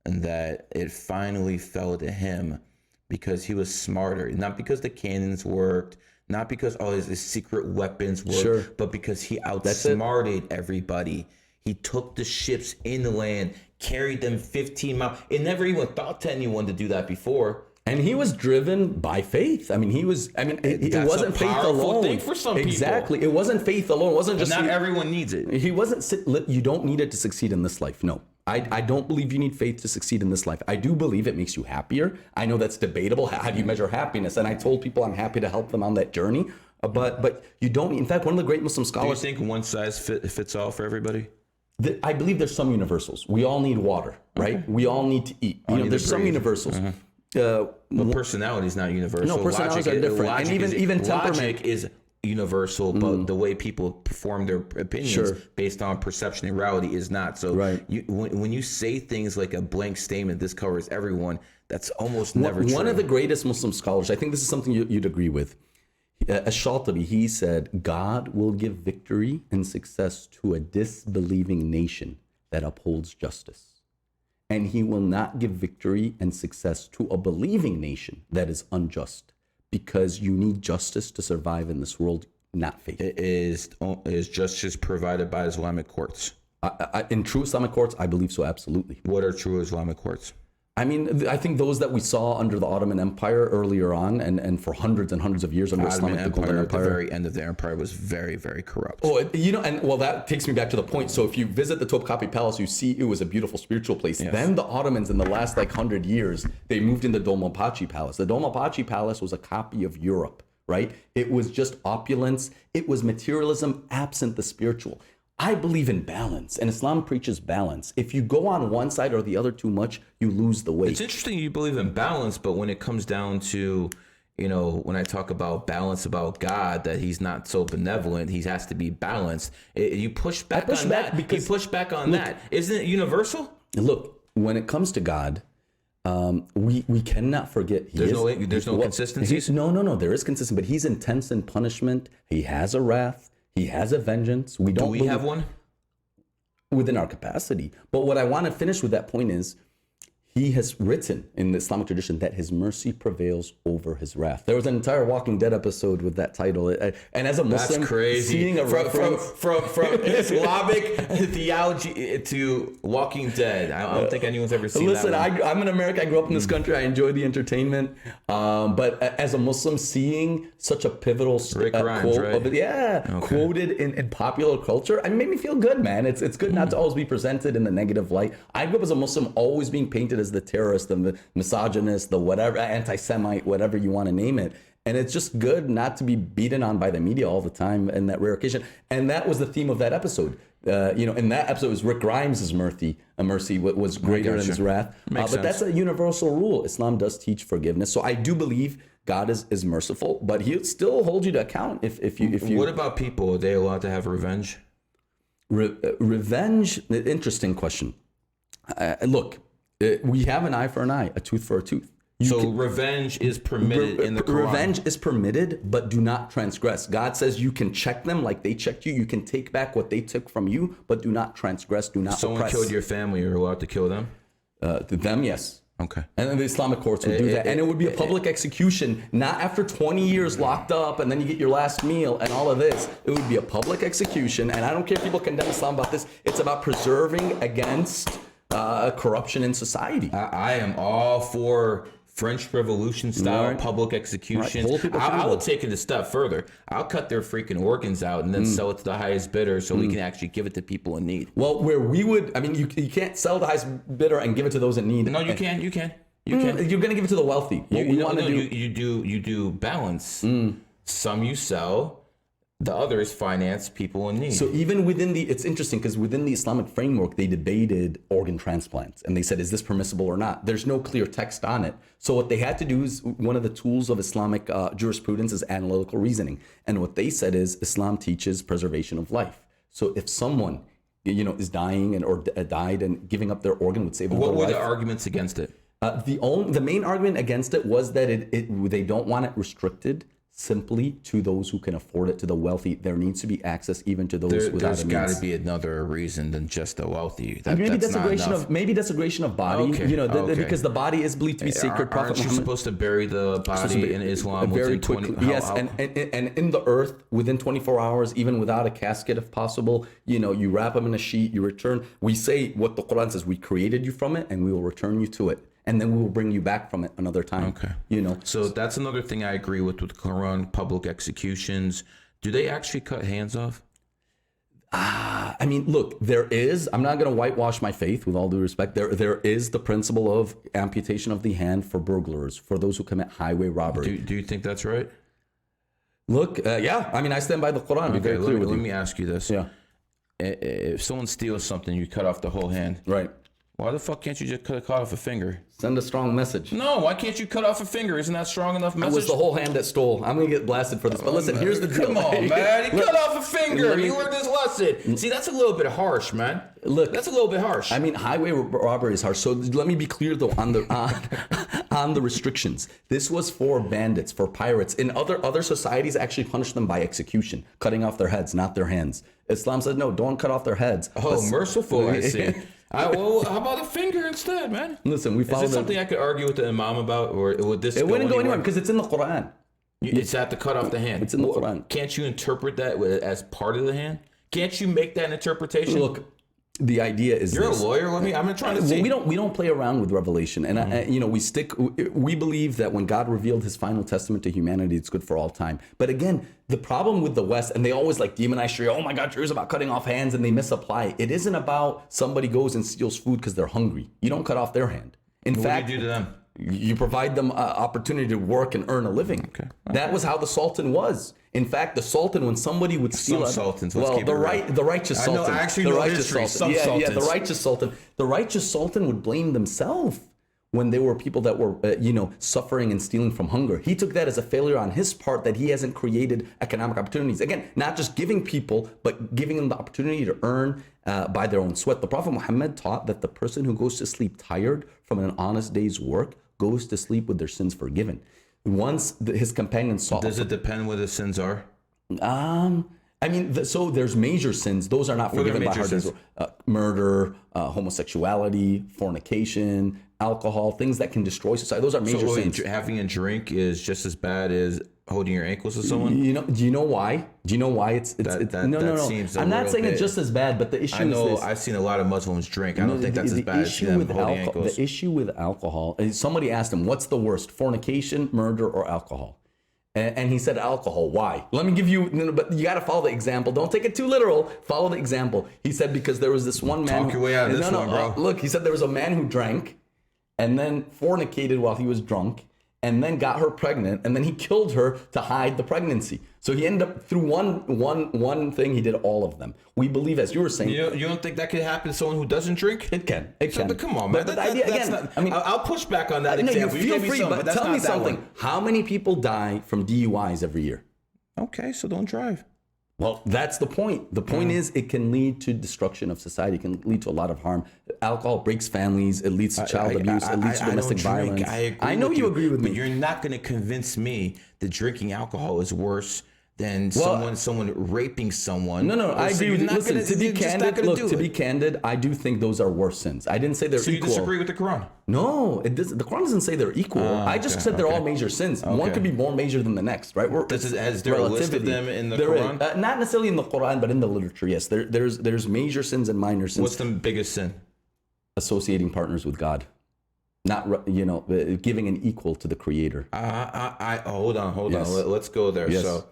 that it finally fell to him because he was smarter, not because the cannons worked, not because all his secret weapons worked, but because he outsmarted everybody. He took the ships inland, carried them 15 miles. It never even thought to anyone to do that before. And he was driven by faith. It wasn't faith alone. Thing for some exactly. People. It wasn't faith alone. It wasn't just not everyone needs it. He wasn't. You don't need it to succeed in this life. No, I don't believe you need faith to succeed in this life. I do believe it makes you happier. I know that's debatable. How do you measure happiness? And I told people I'm happy to help them on that journey. But you don't. In fact, one of the great Muslim scholars. Do you think one size fits all for everybody? I believe there's some universals. We all need water, right? Okay. We all need to eat. There's some universals. But personality is not universal. No, personalities are different. And even temperament logic is universal, but the way people perform their opinions based on perception and reality is not. So when you say things like a blank statement, this covers everyone, that's almost never true. One of the greatest Muslim scholars, I think this is something you'd agree with, Ash-Shatibi, he said, God will give victory and success to a disbelieving nation that upholds justice. And he will not give victory and success to a believing nation that is unjust, because you need justice to survive in this world, not faith. Is justice provided by Islamic courts? In true Islamic courts, I believe so, absolutely. What are true Islamic courts? I think those that we saw under the Ottoman Empire earlier on, and for hundreds and hundreds of years under Islamic Empire, at the very end of the empire was very, very corrupt. Oh, that takes me back to the point. So if you visit the Topkapi Palace, you see it was a beautiful spiritual place. Yes. Then the Ottomans, in the last 100 years, they moved into Dolmabahce Palace. The Dolmabahce Palace was a copy of Europe, right? It was just opulence. It was materialism absent the spiritual. I believe in balance, and Islam preaches balance. If you go on one side or the other too much, you lose the weight. It's interesting you believe in balance, but when it comes down to, when I talk about balance about God, that he's not so benevolent, he has to be balanced. You push back on that. You push back on that. Isn't it universal? Look, when it comes to God, we cannot forget. There's no consistencies? No. There is consistency, but he's intense in punishment. He has a wrath. He has a vengeance. Do we have one? Within our capacity. But what I want to finish with that point is, he has written in the Islamic tradition that his mercy prevails over his wrath. There was an entire Walking Dead episode with that title. And as a Muslim, that's crazy. Seeing a from Islamic theology to Walking Dead, I don't think anyone's ever seen that. Listen, I'm in America. I grew up in this country. I enjoy the entertainment. But as a Muslim, seeing such a pivotal Grimes, quote of it, quoted in popular culture, it made me feel good, man. It's good not to always be presented in the negative light. I grew up as a Muslim, always being painted as the terrorist, the misogynist, the whatever, anti-Semite, whatever you want to name it. And it's just good not to be beaten on by the media all the time in that rare occasion. And that was the theme of that episode. In that episode, it was Rick Grimes' mercy was greater than his wrath. But that's a universal rule. Islam does teach forgiveness. So I do believe God is merciful, but he'll still hold you to account if you. What about people? Are they allowed to have revenge? Revenge, interesting question. Look, we have an eye for an eye, a tooth for a tooth. Revenge is permitted in the Quran. Revenge is permitted, but do not transgress. God says you can check them like they checked you. You can take back what they took from you, but do not transgress, do not Someone oppress. Killed your family, you're allowed to kill them? Them, yes. Okay. And then the Islamic courts would do that. And it would be a public execution, not after 20 years locked up and then you get your last meal and all of this. It would be a public execution. And I don't care if people condemn Islam about this. It's about preserving against corruption in society. I am all for French Revolution style public executions. I would take it a step further. I'll cut their freaking organs out and then sell it to the highest bidder so we can actually give it to people in need. Well, where we would, I mean, you can't sell the highest bidder and give it to those in need. No, you can. You can. You're going to give it to the wealthy. You do balance. Some you sell. The others finance people in need. So even within it's interesting because within the Islamic framework, they debated organ transplants and they said, is this permissible or not? There's no clear text on it. So what they had to do is one of the tools of Islamic jurisprudence is analytical reasoning. And what they said is Islam teaches preservation of life. So if someone, is dying or died and giving up their organ would save them. What were the arguments against it? The main argument against it was that they don't want it restricted simply to those who can afford it, to the wealthy. There needs to be access even to those without There's a means. got to be another reason than just the wealthy. Maybe desecration of body. Okay. Because the body is believed to be sacred. Aren't you supposed to bury the body in Islam very within 20? quickly? Yes, and in the earth within 24 hours, even without a casket, if possible. You wrap them in a sheet. You return. We say what the Quran says: we created you from it, and we will return you to it. And then we will bring you back from it another time. Okay. So that's another thing I agree with Quran, public executions. Do they actually cut hands off? I mean, look, I'm not going to whitewash my faith with all due respect. There is the principle of amputation of the hand for burglars, for those who commit highway robbery. Do you think that's right? Look, yeah. I mean, I stand by the Quran. Okay, be very clear with you. Let me ask you this. Yeah. If someone steals something, you cut off the whole hand. Right. Why the fuck can't you just cut off a finger? Send a strong message. No, why can't you cut off a finger? Isn't that strong enough message? It was the whole hand that stole. I'm going to get blasted for this. But listen, here's the deal. Come on, man. You cut off a finger. You learned this lesson. See, that's a little bit harsh, man. Look, that's a little bit harsh. I mean, highway robbery is harsh. So let me be clear, though, on the restrictions. This was for bandits, for pirates. In other societies, actually punish them by execution, cutting off their heads, not their hands. Islam said, no, don't cut off their heads. Oh, merciful, I see. Well, how about a finger instead, man? Listen, we follow. Is this something I could argue with the imam about, or would this? It wouldn't go anywhere because it's in the Quran. It's at to cut off the hand. It's in the Quran. Can't you interpret that as part of the hand? Can't you make that interpretation? Look, the idea is you're a lawyer. I'm trying to see. We don't play around with revelation, and we believe that when God revealed His final testament to humanity, it's good for all time. But again, the problem with the West, and they always demonize Sharia. Oh my God, Sharia is about cutting off hands, and they misapply. It isn't about somebody goes and steals food because they're hungry. You don't cut off their hand. In fact, what do you do to them? You provide them opportunity to work and earn a living. Okay. That was how the Sultan was. In fact, the Sultan, when somebody would steal, the righteous Sultan. I actually know history. The righteous Sultan would blame themselves when there were people that were, suffering and stealing from hunger. He took that as a failure on his part that he hasn't created economic opportunities. Again, not just giving people, but giving them the opportunity to earn by their own sweat. The Prophet Muhammad taught that the person who goes to sleep tired from an honest day's work goes to sleep with their sins forgiven. Once his companions saw. Does it depend what the sins are? I mean, so there's major sins. Those are not forgiven by hard murder, homosexuality, fornication, alcohol, things that can destroy society. Those are major sins. Having a drink is just as bad as holding your ankles to someone. Do you know why? Do you know why it's no. I'm not saying it's just as bad, but the issue is this. I've seen a lot of Muslims drink. I don't think that's as bad as them holding ankles. The issue with alcohol. Somebody asked him, "What's the worst, fornication, murder, or alcohol?" And he said alcohol. Why? Let me give you, but you got to follow the example. Don't take it too literal. Follow the example. He said because there was this one man. Talk your way out of this one, bro. Look, he said there was a man who drank and then fornicated while he was drunk and then got her pregnant and then he killed her to hide the pregnancy. So he ended up through one thing, he did all of them. We believe, as you were saying. You don't think that could happen to someone who doesn't drink? It can. But come on, man. But the idea, again, I'll push back on that example. You feel free, but tell me something. How many people die from DUIs every year? Okay, so don't drive. Well, that's the point. The point is it can lead to destruction of society. It can lead to a lot of harm. Alcohol breaks families. It leads to child abuse. It leads to domestic violence. I know you agree with me. But you're not going to convince me that drinking alcohol is worse than someone raping someone. No, I agree with you. Listen, to be candid, I do think those are worse sins. I didn't say they're equal. So you disagree with the Quran? No, it doesn't. The Quran doesn't say they're equal. I just said they're all major sins. One could be more major than the next, right? Is there a list of them in the Quran? Not necessarily in the Quran, but in the literature, yes. There's major sins and minor sins. What's the biggest sin? Associating partners with God. not, giving an equal to the creator. Hold on. Yes. Let's go there. Yes. So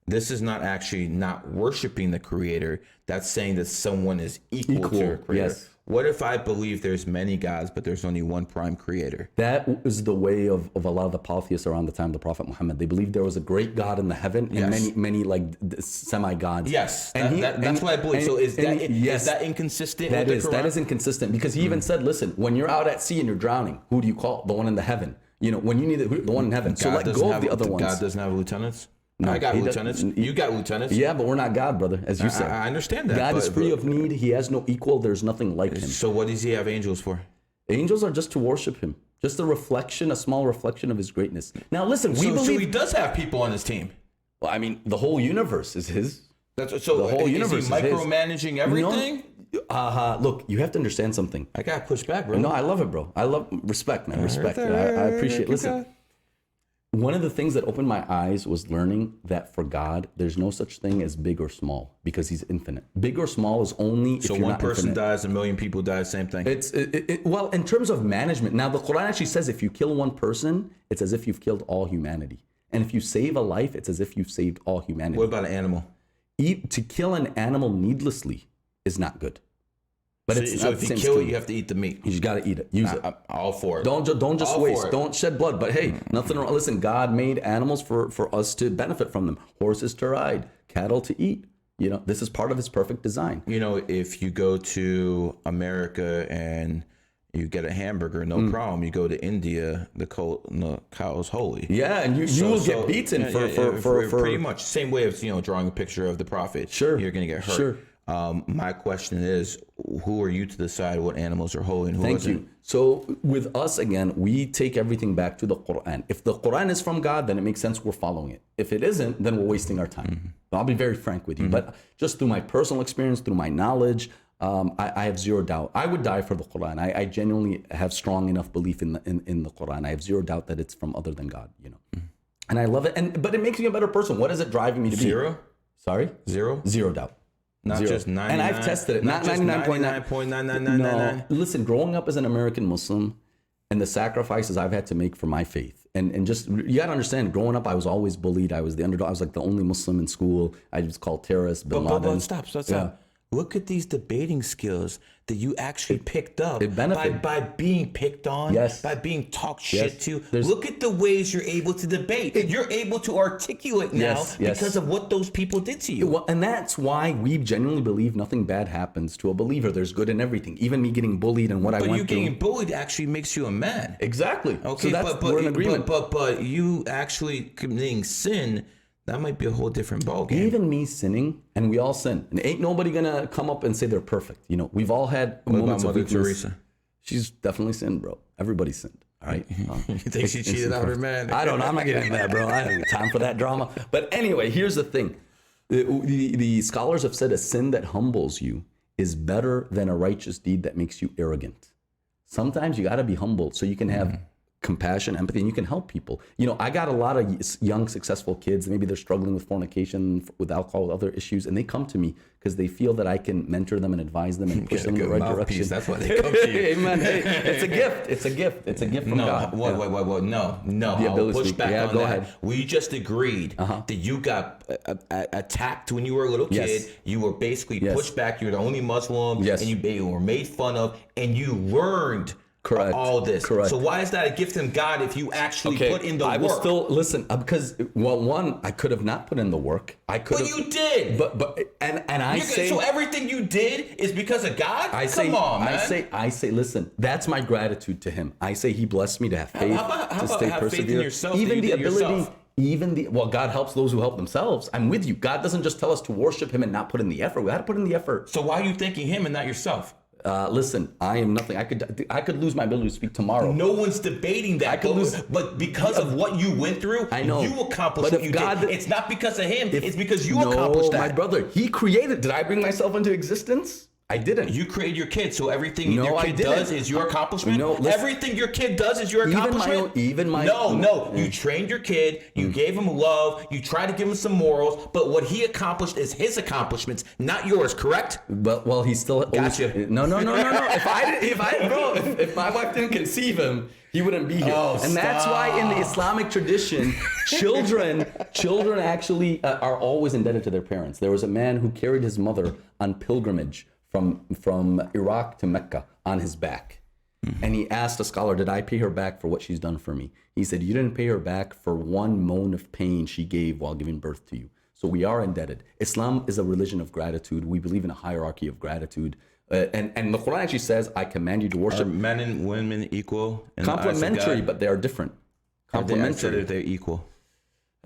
this is not actually not worshiping the creator. That's saying that someone is equal to the creator. Yes. What if I believe there's many gods, but there's only one prime creator? That is the way of a lot of the polytheists around the time of the Prophet Muhammad. They believed there was a great God in the heaven and many like semi-gods. Yes, that's what I believe. So is that inconsistent with the Quran? That is inconsistent, because he even said, listen, when you're out at sea and you're drowning, who do you call? The one in the heaven. When you need the one in heaven. So let go of the other ones. God doesn't have lieutenants? No, I got lieutenants. You got lieutenants. Yeah, but we're not God, brother, as you said. I understand that. God is free of need. He has no equal. There's nothing like him. So what does he have angels for? Angels are just to worship him. Just a small reflection of his greatness. Now listen, we believe... So he does have people on his team. Well, I mean, the whole universe is his. The whole universe is micromanaging everything? Look, you have to understand something. I got to push back, bro. No, I love it, bro. I love respect, man. Respect. I appreciate it. Listen. One of the things that opened my eyes was learning that for God, there's no such thing as big or small, because he's infinite. Big or small is only if you're one not person infinite. dies, a million people die, same thing. Well, in terms of management, now the Quran actually says if you kill one person, it's as if you've killed all humanity. And if you save a life, it's as if you've saved all humanity. What about an animal? To kill an animal needlessly is not good. But so if you kill it, you have to eat the meat. You just got to eat it. Use it. I'm all for it. Don't just waste. Don't shed blood. But hey, nothing wrong. Listen, God made animals for us to benefit from them. Horses to ride, cattle to eat. This is part of his perfect design. If you go to America and you get a hamburger, no problem. You go to India, the cow is holy. Yeah, and you will get beaten for pretty much same way as drawing a picture of the prophet. Sure, you're gonna get hurt. Sure. My question is, who are you to decide what animals are holy and who Thank isn't? you. So with us, again, we take everything back to the Quran. If the Quran is from God, then it makes sense we're following it. If it isn't, then we're wasting our time. Mm-hmm. I'll be very frank with you. But just through my personal experience, through my knowledge, I have zero doubt. I would die for the Quran. I genuinely have strong enough belief in the Quran. I have zero doubt that it's from other than God. And I love it. But it makes me a better person. What is it driving me to be? Zero? Sorry? Zero? Zero doubt. Not Zero. just 99. And I've tested it. Not 99.999999. No. Listen, growing up as an American Muslim and the sacrifices I've had to make for my faith. And just, you got to understand, growing up, I was always bullied. I was the underdog. I was like the only Muslim in school. I was called terrorist, Bin Laden. But stop. Yeah. Look at these debating skills that you actually picked up by being picked on, by being talked shit to. Look at the ways you're able to debate. You're able to articulate now because of what those people did to you. Well, and that's why we genuinely believe nothing bad happens to a believer. There's good in everything. Even me getting bullied and what I went through. But you getting bullied actually makes you a man. Exactly. Okay, so we're in agreement. But you actually committing sin, that might be a whole different ballgame. Even me sinning, and we all sin. And ain't nobody gonna come up and say they're perfect. We've all had moments of weakness. Teresa? She's definitely sinned, bro. Everybody sinned. All right. You think she cheated on her man? I don't know. I'm not getting into that, bro. I don't have time for that drama. But anyway, here's the thing. The scholars have said a sin that humbles you is better than a righteous deed that makes you arrogant. Sometimes you got to be humble so you can have compassion, empathy, and you can help people. I got a lot of young, successful kids. Maybe they're struggling with fornication, with alcohol, with other issues, and they come to me because they feel that I can mentor them and advise them and push them in the right direction. That's why they come to you. Amen. Hey, it's a gift. It's a gift. It's a gift from God. Wait. No. I'll push back on go that. ahead. We just agreed that you got attacked when you were a little kid. Yes. You were basically pushed back. You were the only Muslim. Yes. And you were made fun of, and you learned all this. Correct. So why is that a gift from God if you actually put in the work? I will still listen because one, I could have not put in the work. But you did. But I say so everything you did is because of God. Come on, man. I say, listen. That's my gratitude to Him. I say He blessed me to have faith, how to stay have faith in yourself, even the ability. God helps those who help themselves. I'm with you. God doesn't just tell us to worship Him and not put in the effort. We got to put in the effort. So why are you thanking Him and not yourself? Listen, I am nothing. I could lose my ability to speak tomorrow. No one's debating that. But because of what you went through, I know. You accomplished what you did. It's not because of Him. It's because you accomplished that. My brother, He created. Did I bring myself into existence? I didn't. You created your kid, so everything your kid didn't. does is your accomplishment? No, listen. Everything your kid does is your accomplishment? No. You trained your kid, you gave him love, you tried to give him some morals, but what he accomplished is his accomplishments, not yours, correct? But, well, he's still... Gotcha. No. If my wife didn't conceive him, he wouldn't be here. And that's why in the Islamic tradition, children actually are always indebted to their parents. There was a man who carried his mother on pilgrimage from Iraq to Mecca on his back. And he asked a scholar, did I pay her back for what she's done for me? He said, you didn't pay her back for one moan of pain she gave while giving birth to you. So we are indebted. Islam is a religion of gratitude. We believe in a hierarchy of gratitude. And the Quran actually says, I command you to worship. Are men and women equal? Complementary, but they are different. Complementary. They're equal.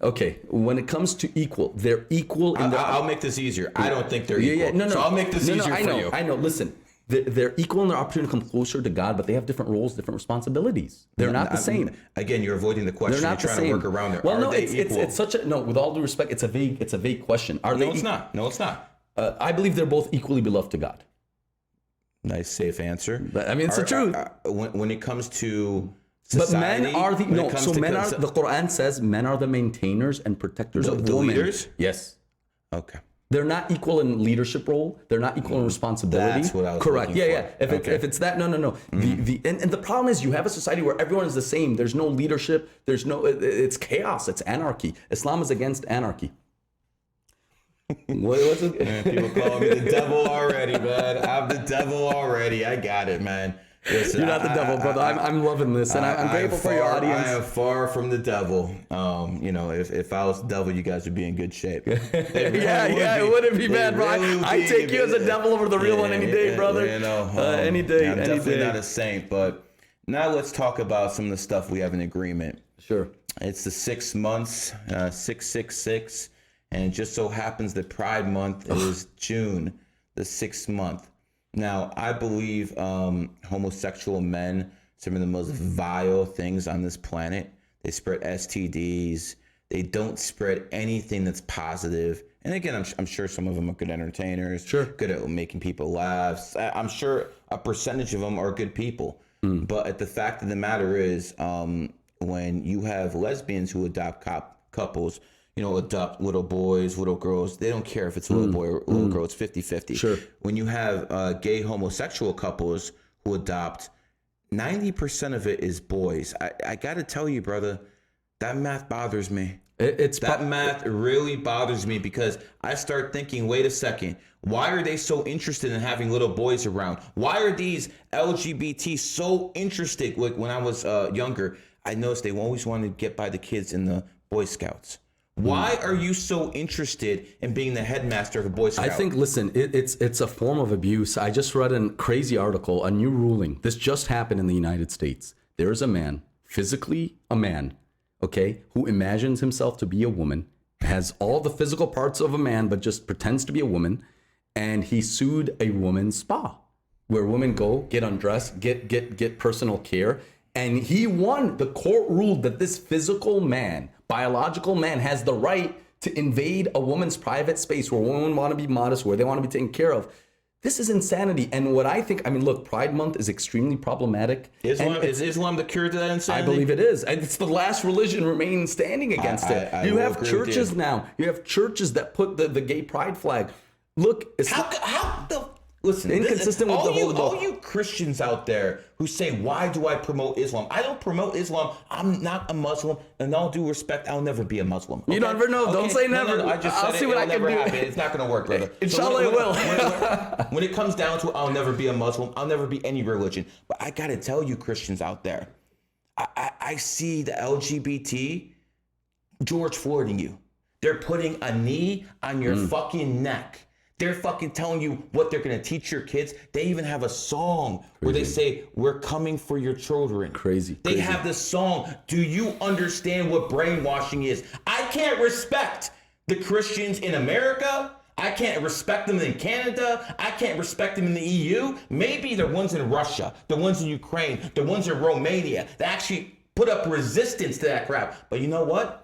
Okay, when it comes to equal, they're equal in I'll make this easier. I don't think they're equal. No. So I'll make this easier for you. I know. Listen, they're equal in their opportunity to come closer to God, but they have different roles, different responsibilities. They're not the same. Again, you're avoiding the question. You're trying to work around it. Well, no, it's such a with all due respect, it's a vague question. No, it's not. I believe they're both equally beloved to God. Nice, safe answer. But, I mean, it's the truth. When it comes to society, but men are the the Quran says men are the maintainers and protectors of the women. Leaders? Yes. Okay. They're not equal in leadership role. They're not equal in responsibility. That's what I was correct. looking for. If it's that, no. Mm-hmm. And the problem is you have a society where everyone is the same. There's no leadership. It's chaos. It's anarchy. Islam is against anarchy. What's it? Man, people call me the devil already, man. I'm the devil already. I got it, man. Listen, you're not the devil, brother. I'm loving this, and I'm grateful for your audience. I am far from the devil. If I was the devil, you guys would be in good shape. It wouldn't be bad, bro. I take you as a devil over the real one any day, brother. Any day. I'm definitely not a saint, but now let's talk about some of the stuff we have in agreement. Sure. It's the 6 months, 666. And it just so happens that Pride Month is June, the 6th month. Now, I believe homosexual men, some of the most vile things on this planet. They spread STDs. They don't spread anything that's positive. And again, I'm sure some of them are good entertainers, good at making people laugh. I'm sure a percentage of them are good people. But the fact of the matter is, when you have lesbians who adopt couples, adopt little boys, little girls. They don't care if it's a little boy or little girl. It's 50-50. Sure. When you have gay homosexual couples who adopt, 90% of it is boys. I got to tell you, brother, that math bothers me. Math really bothers me because I start thinking, wait a second, why are they so interested in having little boys around? Why are these LGBT so interested? When I was younger, I noticed they always wanted to get by the kids in the Boy Scouts. Why are you so interested in being the headmaster of a Boy Scout? I think, listen, it's a form of abuse. I just read a crazy article, a new ruling. This just happened in the United States. There is a man, physically a man, okay, who imagines himself to be a woman, has all the physical parts of a man, but just pretends to be a woman, and he sued a woman's spa, where women go, get undressed, get personal care, and he won. The court ruled that this physical man, biological man, has the right to invade a woman's private space where women want to be modest, where they want to be taken care of. This is insanity. And what I think, look, Pride Month is extremely problematic. Is Islam the cure to that insanity? I believe it is. And it's the last religion remaining standing against it. You have churches now. You have churches that put the gay pride flag. Look, listen, inconsistent with the whole book. All you Christians out there who say, why do I promote Islam? I don't promote Islam. I'm not a Muslim. And all due respect, I'll never be a Muslim. Okay? You never know. Okay. Don't say never. No, I just said I'll see what I can do. It's not going to work, brother. Inshallah, it will. When it comes down to it, I'll never be a Muslim. I'll never be any religion. But I got to tell you, Christians out there, I see the LGBT George Floyding you. They're putting a knee on your fucking neck. They're fucking telling you what they're going to teach your kids. They even have a song where they say, we're coming for your children. Crazy. They have this song. Do you understand what brainwashing is? I can't respect the Christians in America. I can't respect them in Canada. I can't respect them in the EU. Maybe the ones in Russia, the ones in Ukraine, the ones in Romania that actually put up resistance to that crap. But you know what?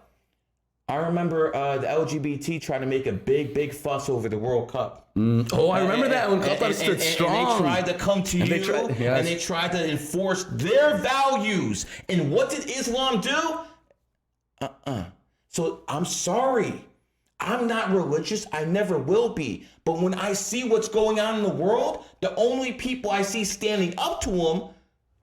I remember the LGBT trying to make a big fuss over the World Cup. Oh, I remember that when Qatar stood strong. And they tried to come to you, and they tried to enforce their values. And what did Islam do? So I'm sorry. I'm not religious. I never will be. But when I see what's going on in the world, the only people I see standing up to them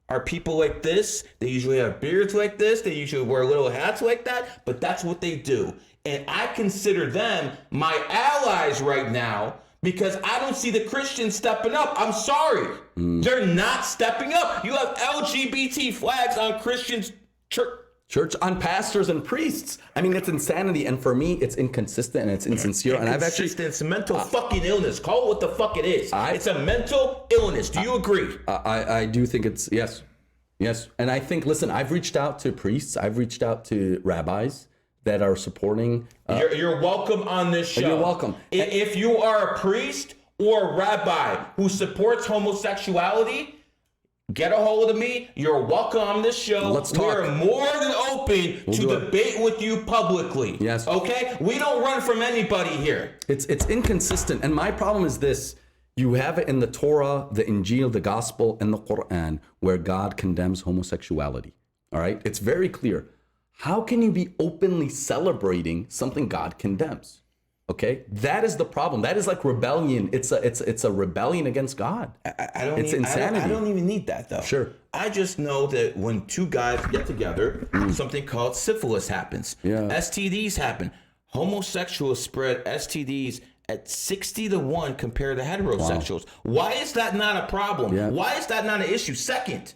are people like this. They usually have beards like this. They usually wear little hats like that. But that's what they do. And I consider them my allies right now because I don't see the Christians stepping up. I'm sorry. They're not stepping up. You have LGBT flags on Christians' church, on pastors and priests. I mean, it's insanity. And for me, it's inconsistent and it's insincere. And I've actually... It's a mental fucking illness. Call it what the fuck it is. It's a mental illness. Do you agree? I do think it's... Yes. And I think, listen, I've reached out to priests. I've reached out to rabbis that are supporting... You're welcome on this show. You're welcome. If you are a priest or a rabbi who supports homosexuality... Get a hold of me. You're welcome on this show. Let's talk. We're more than open to debate with you publicly. Yes. Okay? We don't run from anybody here. It's inconsistent. And my problem is this. You have it in the Torah, the Injil, the Gospel, and the Quran, where God condemns homosexuality. All right? It's very clear. How can you be openly celebrating something God condemns? Okay, that is the problem. That is like rebellion. It's a rebellion against God. It's insanity. I don't even need that though. Sure. I just know that when two guys get together, something called syphilis happens. Yeah. STDs happen. Homosexuals spread STDs at 60-1 compared to heterosexuals. Wow. Why is that not a problem? Yeah. Why is that not an issue? Second,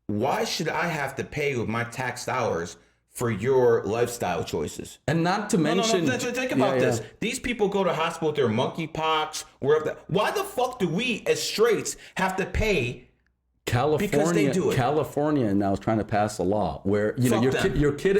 why should I have to pay with my tax dollars for your lifestyle choices? And not to mention... No, think about this. These people go to hospital with their monkeypox, wherever. Why the fuck do we, as straights, have to pay because they do it? California now is trying to pass a law where your kid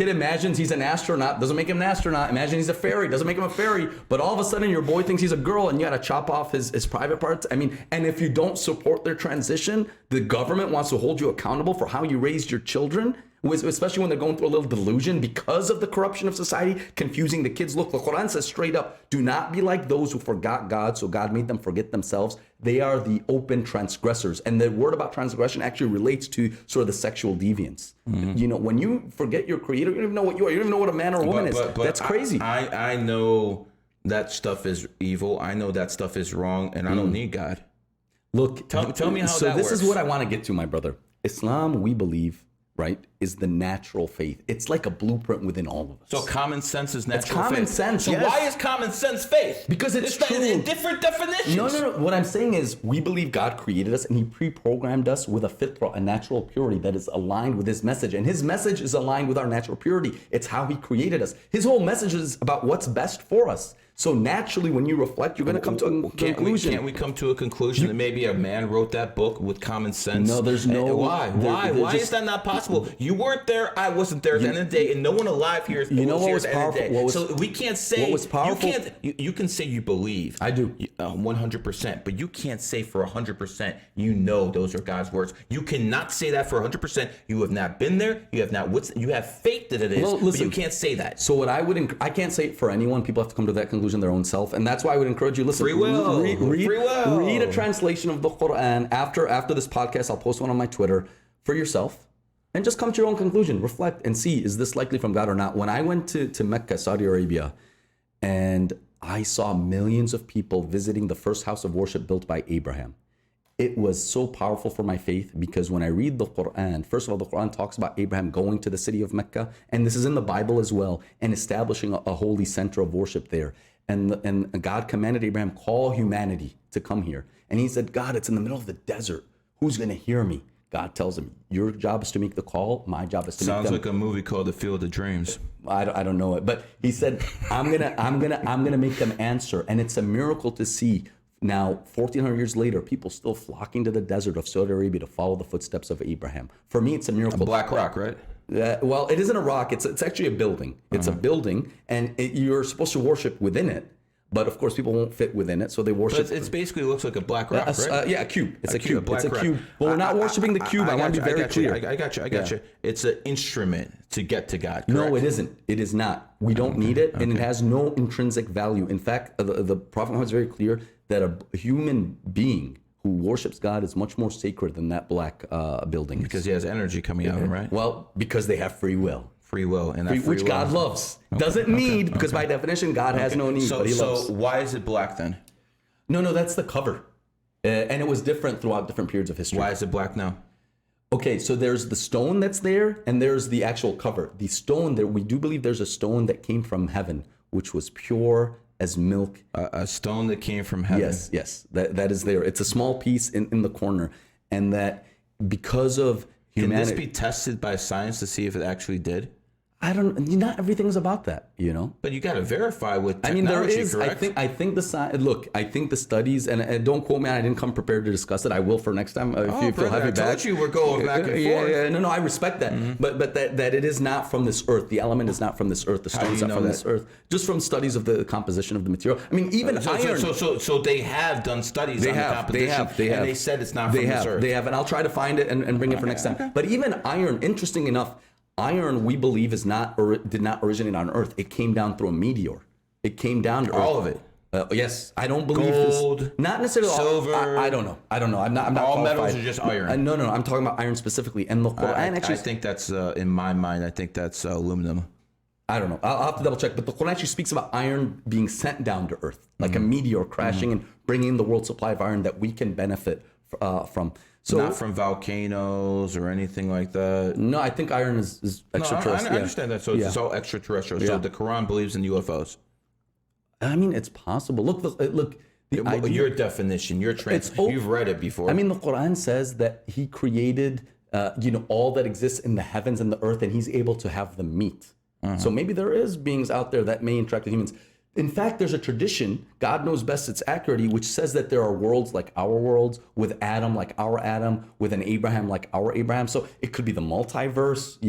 imagines he's an astronaut, doesn't make him an astronaut. Imagine he's a fairy, doesn't make him a fairy. But all of a sudden your boy thinks he's a girl and you got to chop off his private parts. I mean, and if you don't support their transition, the government wants to hold you accountable for how you raised your children. Especially when they're going through a little delusion because of the corruption of society, confusing the kids. Look, the Quran says straight up, do not be like those who forgot God, so God made them forget themselves. They are the open transgressors. And the word about transgression actually relates to sort of the sexual deviance. You know, when you forget your creator, you don't even know what you are. You don't even know what a man or a woman is. That's crazy. I know that stuff is evil. I know that stuff is wrong, and I don't need God. Look, tell me how that works. So this is what I want to get to, my brother. Islam, we believe, right, is the natural faith. It's like a blueprint within all of us. So common sense is natural faith. It's common sense, So why is common sense faith? Because it's true. In different definitions. No. What I'm saying is we believe God created us and he pre-programmed us with a fitra, a natural purity that is aligned with his message. And his message is aligned with our natural purity. It's how he created us. His whole message is about what's best for us. So naturally, when you reflect, you're going to come to a conclusion. Can't we come to a conclusion that maybe a man wrote that book with common sense? No, there's no... Why? Why is that not possible? You weren't there, I wasn't there at the end of the day, and no one alive here is what was powerful? So we can't say... What was powerful? You can say you believe. I do. 100%, but you can't say for 100% you know those are God's words. You cannot say that for 100%. You have not been there. You have not... You have faith that it is, but you can't say that. So what I can't say it for anyone. People have to come to that conclusion their own self, and that's why I would encourage you, listen, free will. Read a translation of the Quran. After this podcast, I'll post one on my Twitter for yourself, and just come to your own conclusion. Reflect and see, is this likely from God or not? When I went to Mecca, Saudi Arabia, and I saw millions of people visiting the first house of worship built by Abraham, it was so powerful for my faith, because when I read the Quran, first of all, the Quran talks about Abraham going to the city of Mecca, and this is in the Bible as well, and establishing a holy center of worship there. And God commanded Abraham, call humanity to come here. And he said, God, it's in the middle of the desert. Who's going to hear me? God tells him, your job is to make the call. My job is to make them. Sounds like a movie called The Field of Dreams. I don't know it, but he said, I'm gonna make them answer. And it's a miracle to see. Now, 1,400 years later, people still flocking to the desert of Saudi Arabia to follow the footsteps of Abraham. For me, it's a miracle. A black rock, right? Well, it isn't a rock. It's actually a building. It's a building, and you're supposed to worship within it. But of course, people won't fit within it, so they worship. But it basically looks like a black rock, right? Yeah, a cube. It's a cube. It's a cube. Well, we're not worshiping the cube. I want to be very clear. I got you. It's an instrument to get to God. No, correct? it isn't. It is not. We don't need it, and it has no intrinsic value. In fact, the Prophet Muhammad is very clear that a human being who worships God is much more sacred than that black building. Because he has energy coming out of him, right? Well, because they have free will. Free will, and that Which God loves. Doesn't need, because by definition, God has no need, So, but he loves. so why is it black then? No, that's the cover. And it was different throughout different periods of history. Why is it black now? Okay, so there's the stone that's there, and there's the actual cover. The stone, there, we do believe there's a stone that came from heaven, which was pure as milk. A stone that came from heaven. Yes, that is there. It's a small piece in the corner, and that because of humanity. Can this be tested by science to see if it actually did? Not everything's about that, you know. But you got to verify with technology, there is. correct? I think the science. Look, I think the studies, and don't quote me. I didn't come prepared to discuss it. I will for next time. If you'll have me I back. told you we're going back and forth. Yeah. No, I respect that. But that it is not from this earth. The element is not from this earth. The stone's not from this earth. Just from studies of the composition of the material. I mean, even iron. So they have done studies on the composition. They have. And they said it's not from this earth. They have, and I'll try to find it and bring it for next time. Okay. But even iron, interesting enough. Iron, we believe, did not originate on Earth. It came down through a meteor. It came down to Earth. All of it. Yes, I don't believe gold, this. Not necessarily silver. I don't know. I'm not. All qualified. metals are just iron. No. I'm talking about iron specifically. And the Quran actually. I think that's in my mind. I think that's aluminum. I don't know. I'll have to double check. But the Quran actually speaks about iron being sent down to Earth, like a meteor crashing and bringing the world supply of iron that we can benefit from. So, not from volcanoes or anything like that. No, I think iron is extraterrestrial. I understand that. So it's all extraterrestrial. So the Quran believes in UFOs. I mean, it's possible. Look. Your definition, you've read it before. I mean, the Quran says that He created, all that exists in the heavens and the earth, and He's able to have them meet. So maybe there is beings out there that may interact with humans. In fact, there's a tradition, God knows best its accuracy, which says that there are worlds like our worlds, with Adam like our Adam, with an Abraham like our Abraham. So it could be the multiverse,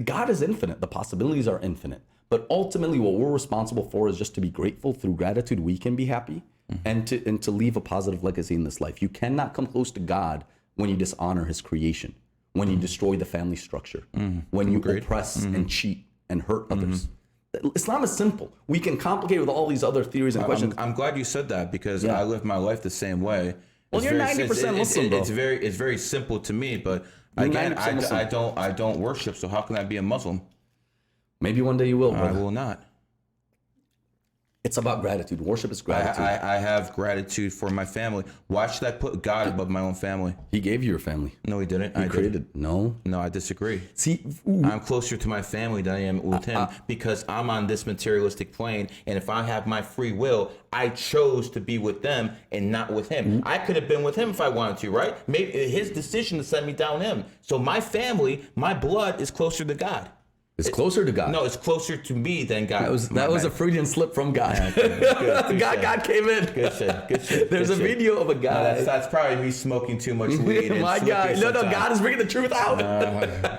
God is infinite. The possibilities are infinite. But ultimately, what we're responsible for is just to be grateful. Through gratitude, we can be happy and to leave a positive legacy in this life. You cannot come close to God when you dishonor His creation, when you destroy the family structure, when you oppress and cheat and hurt others. Islam is simple. We can complicate it with all these other theories and questions. I'm glad you said that because I live my life the same way. Well, you're 90% Muslim, bro. It's very simple to me, but again, I don't worship. So how can I be a Muslim? Maybe one day you will. I will not. It's about gratitude. Worship is gratitude. I have gratitude for my family. Why should I put God above my own family? He gave you your family. No, He didn't. He created. No, I disagree. See, I'm closer to my family than I am with Him because I'm on this materialistic plane. And if I have my free will, I chose to be with them and not with Him. I could have been with Him if I wanted to, right? Maybe His decision to send me down Him. So my family, my blood is closer to God. It's closer to God. No, it's closer to me than God. That was a Freudian slip from God. God came in. Good shit. There's a video of a guy. No, that's probably me smoking too much weed. My God. No, God is bringing the truth out.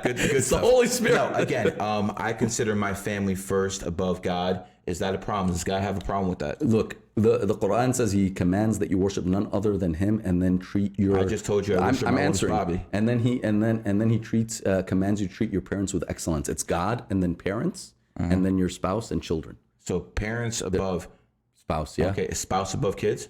Good it's the Holy Spirit. No, again, I consider my family first above God. Is that a problem? Does God have a problem with that? Look, the Quran says He commands that you worship none other than Him, and then treat your. I just told you I'm answering. Bobby. And then He commands you to treat your parents with excellence. It's God, and then parents, and then your spouse and children. So parents above spouse, yeah. Okay, is spouse above kids?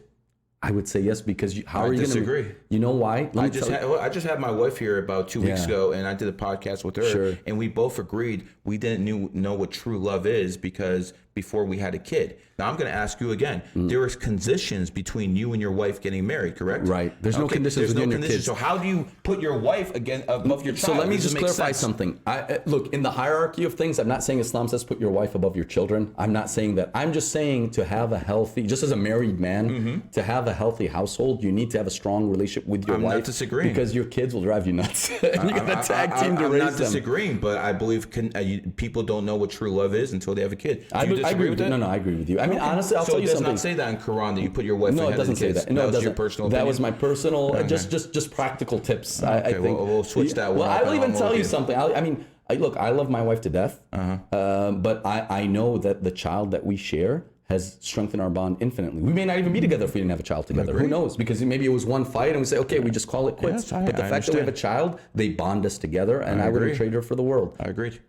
I would say yes because how are you going to disagree? You know why? I just had my wife here about 2 weeks ago, and I did a podcast with her, and we both agreed we didn't know what true love is because before we had a kid. Now I'm going to ask you again. There was conditions between you and your wife getting married, correct? Right. There's no conditions with your kids. So how do you put your wife again above your child? So let me just clarify something. Look, in the hierarchy of things, I'm not saying Islam says put your wife above your children. I'm not saying that. I'm just saying to have a healthy, just as a married man, to have a healthy household, you need to have a strong relationship with your wife. I'm not disagreeing. Because your kids will drive you nuts. You got a tag team to raise them. I'm not disagreeing, but I believe people don't know what true love is until they have a kid. Do you disagree with that? No, I agree with you. I mean, honestly, I'll tell you something. So it does not say that in Quran that you put your wife ahead of the kids. No, it doesn't say that. No, it doesn't. Your personal opinion? That was my personal, just practical tips. I think. We'll switch that one. Well, I will even tell you something. Look, I love my wife to death, but I know that the child that we share has strengthened our bond infinitely. We may not even be together if we didn't have a child together. Who knows? Because maybe it was one fight and we say, okay, we just call it quits. But the fact that we have a child, they bond us together, and I wouldn't trade her for the world. I agree.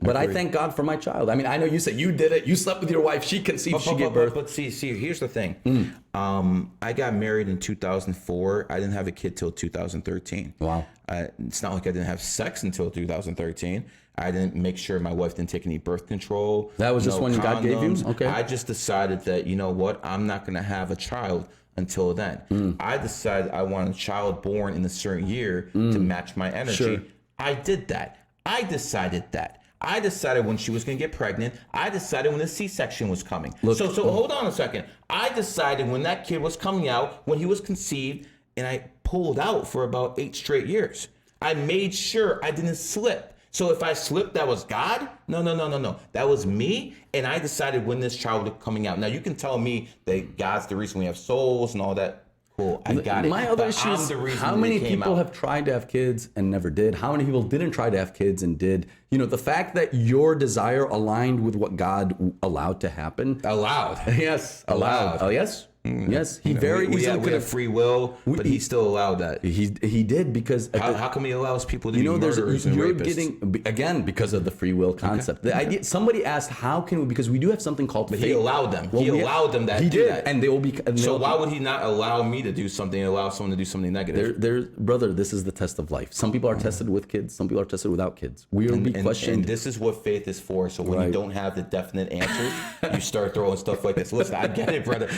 But I thank God for my child. I mean, I know you said you did it. You slept with your wife. She conceived. She gave birth. But see, here's the thing. I got married in 2004. I didn't have a kid till 2013. Wow. It's not like I didn't have sex until 2013. I didn't make sure my wife didn't take any birth control. That was just when God gave you? Okay. I just decided that, you know what, I'm not going to have a child until then. I decided I want a child born in a certain year to match my energy. Sure. I did that. I decided that. I decided when she was going to get pregnant. I decided when the C-section was coming. So hold on a second. I decided when that kid was coming out, when he was conceived, and I pulled out for about 8 straight years. I made sure I didn't slip. So if I slipped, that was God? No. That was me, and I decided when this child was coming out. Now, you can tell me that God's the reason we have souls and all that. Cool, I got it. My other issue is how many people have tried to have kids and never did? How many people didn't try to have kids and did? You know, the fact that your desire aligned with what God allowed to happen. Allowed. Yes. Allowed. Oh, yes. Yes. He very easily we have free will, but he still allowed that. He did because how come he allows people to be murderers and you're rapists? getting again because of the free will concept. The idea. Somebody asked, how can we? Because we do have something called. But he allowed them. Well, he allowed them that. He did, that. and they will be. So why would he not allow me to do something and allow someone to do something negative? Brother, this is the test of life. Some people are tested with kids. Some people are tested without kids. We will be questioned. And this is what faith is for. So when you don't have the definite answers, you start throwing stuff like this. Listen, I get it, brother.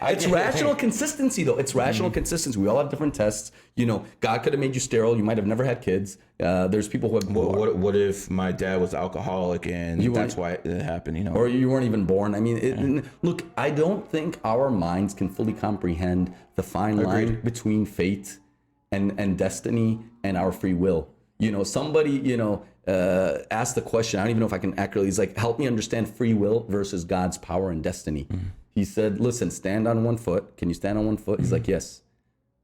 It's rational consistency, though. It's rational consistency. We all have different tests. You know, God could have made you sterile. You might have never had kids. There's people who have. What if my dad was alcoholic and that's why it happened? You know, or you weren't even born. I mean, look, I don't think our minds can fully comprehend the fine line between fate and destiny and our free will. You know, somebody asked the question. I don't even know if I can accurately. He's like, help me understand free will versus God's power and destiny. He said, listen, stand on one foot. Can you stand on one foot? He's like, yes.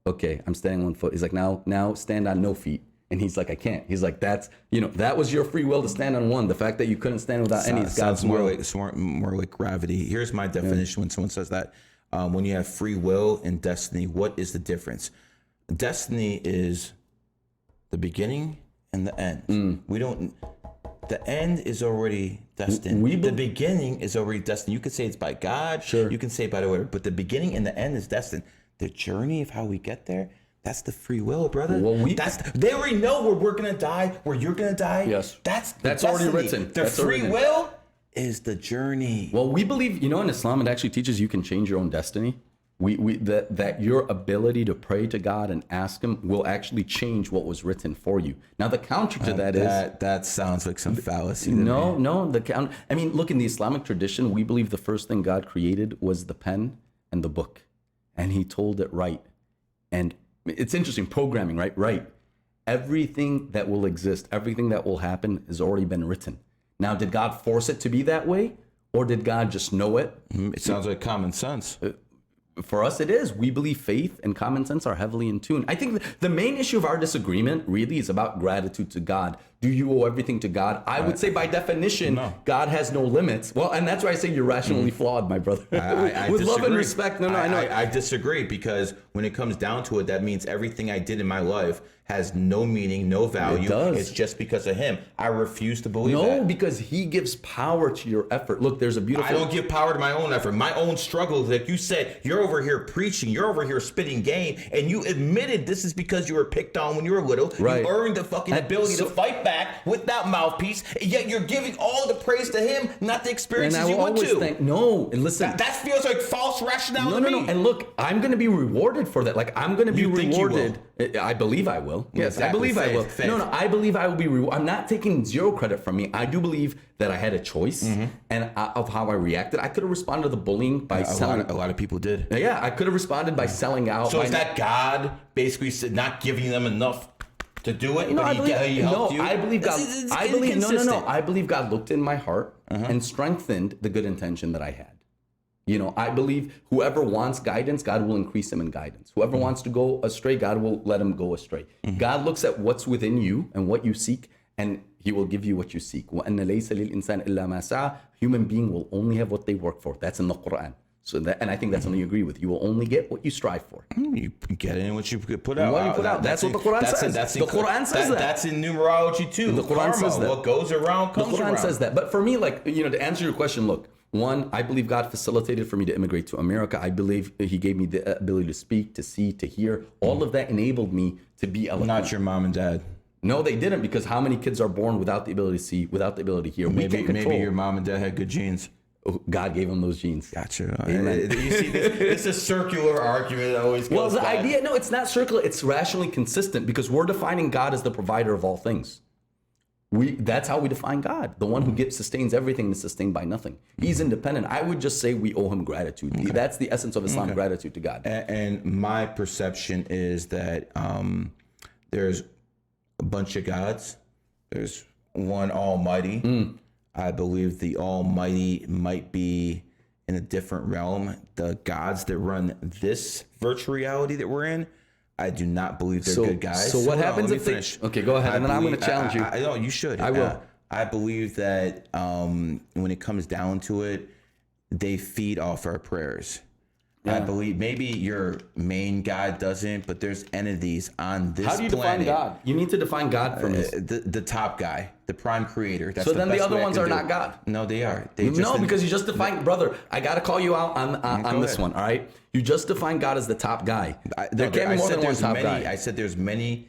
Okay, I'm standing on one foot. He's like, now stand on no feet. And he's like, I can't. He's like, that was your free will to stand on one. The fact that you couldn't stand without any is God's will. More like gravity. Here's my definition when someone says that. When you have free will and destiny, what is the difference? Destiny is the beginning and the end. The end is already destined. The beginning is already destined. You could say it's by God. Sure. You can say it by the way, but the beginning and the end is destined. The journey of how we get there, that's the free will, brother. Well, they already know where we're gonna die, where you're gonna die. Yes. That's already written. The free will is the journey. Well, we believe, in Islam, it actually teaches you can change your own destiny. That your ability to pray to God and ask Him will actually change what was written for you. Now, the counter to that sounds like some fallacy. No. I mean, look, in the Islamic tradition, we believe the first thing God created was the pen and the book, and He told it right. And it's interesting, programming, right? Right. Everything that will exist, everything that will happen, has already been written. Now, did God force it to be that way, or did God just know it? It sounds like common sense. For us, it is. We believe faith and common sense are heavily in tune. I think the main issue of our disagreement really is about gratitude to God. Do you owe everything to God? I would say by definition, no. God has no limits. Well, and that's why I say you're rationally flawed, my brother. I With disagree. love and respect. No, I know. I disagree because when it comes down to it, that means everything I did in my life has no meaning, no value. It does. It's just because of Him. I refuse to believe that. No, because He gives power to your effort. Look, there's a beautiful... I don't give power to my own effort. My own struggles. Like you said, you're over here preaching. You're over here spitting game. And you admitted this is because you were picked on when you were little. Right. You earned the fucking ability to fight back with that mouthpiece. Yet you're giving all the praise to Him, not the experiences you went to. No, and listen... That feels like false rationality to me. No. And look, I'm going to be rewarded for that. Like, I'm going to be rewarded. I believe I will. Yes, exactly. I believe I will. Faith. No, I believe I will be rewarded. I'm not taking zero credit from me. I do believe that I had a choice and of how I reacted. I could have responded to the bullying by selling. A lot of people did. Yeah, I could have responded by selling out. So is that God basically not giving them enough to do it? I believe God. I believe God looked in my heart and strengthened the good intention that I had. I believe whoever wants guidance, God will increase him in guidance. Whoever wants to go astray, God will let him go astray. God looks at what's within you and what you seek, and He will give you what you seek. وَأَنَّ لَيْسَ لِلْإِنسَانِ إِلَّا مَا سَعَى. Human being will only have what they work for. That's in the Quran. So that, and I think that's something you agree with. You will only get what you strive for. You get in what you put out. What you put out. That's what the Quran says. The Quran says that. That's in numerology too. The Quran says that. What goes around comes around. The Quran says that. But for me, like, to answer your question, look, one, I believe God facilitated for me to immigrate to America. I believe he gave me the ability to speak, to see, to hear. All of that enabled me to be eloquent. Not your mom and dad. No, they didn't, because how many kids are born without the ability to see, without the ability to hear? Maybe your mom and dad had good genes. God gave them those genes. Gotcha. You see, it's a circular argument that always goes the back. idea, no, it's not circular. It's rationally consistent, because we're defining God as the provider of all things. That's how we define God. The one who sustains everything and is sustained by nothing. He's independent. I would just say we owe him gratitude. Okay. That's the essence of Islam, gratitude to God. And my perception is that there's a bunch of gods. There's one Almighty. I believe the Almighty might be in a different realm. The gods that run this virtual reality that we're in, I do not believe they're good guys. So what happens if they... Okay, go ahead, and then I'm going to challenge you. I know, you should. I will. I believe that when it comes down to it, they feed off our prayers. Yeah. I believe maybe your main God doesn't, but there's entities on this planet. How do you define God? You need to define God for me. The top guy, the prime creator. That's so then the other ones are not God. No, they are. Because you just defined, brother. I got to call you out on this one. All right, you just defined God as the top guy. There can't be more than one top guy. I said there's many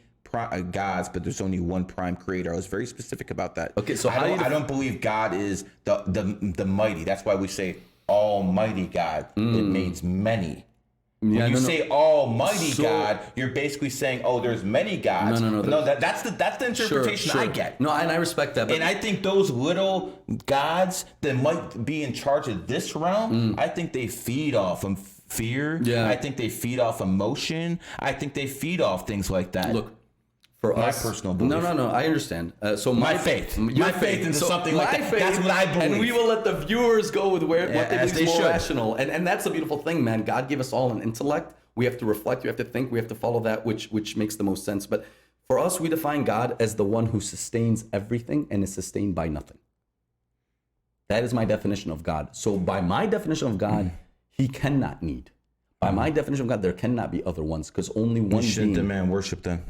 gods, but there's only one prime creator. I was very specific about that. Okay, so I don't believe God is the mighty. That's why we say Almighty God. It means many. When you say Almighty God, you're basically saying, oh, there's many gods. No, that's the interpretation I get. No, and I respect that. And I think those little gods that might be in charge of this realm, I think they feed off of fear. Yeah. I think they feed off emotion. I think they feed off things like that. Look, for my us, personal belief. No, I understand. So my faith into something like that. That's what I believe. And we will let the viewers go with what they believe is more rational. And that's the beautiful thing, man. God gave us all an intellect. We have to reflect. We have to think. We have to follow that which makes the most sense. But for us, we define God as the one who sustains everything and is sustained by nothing. That is my definition of God. So by my definition of God, he cannot need. By my definition of God, there cannot be other ones, because only one being. You shouldn't demand worship then.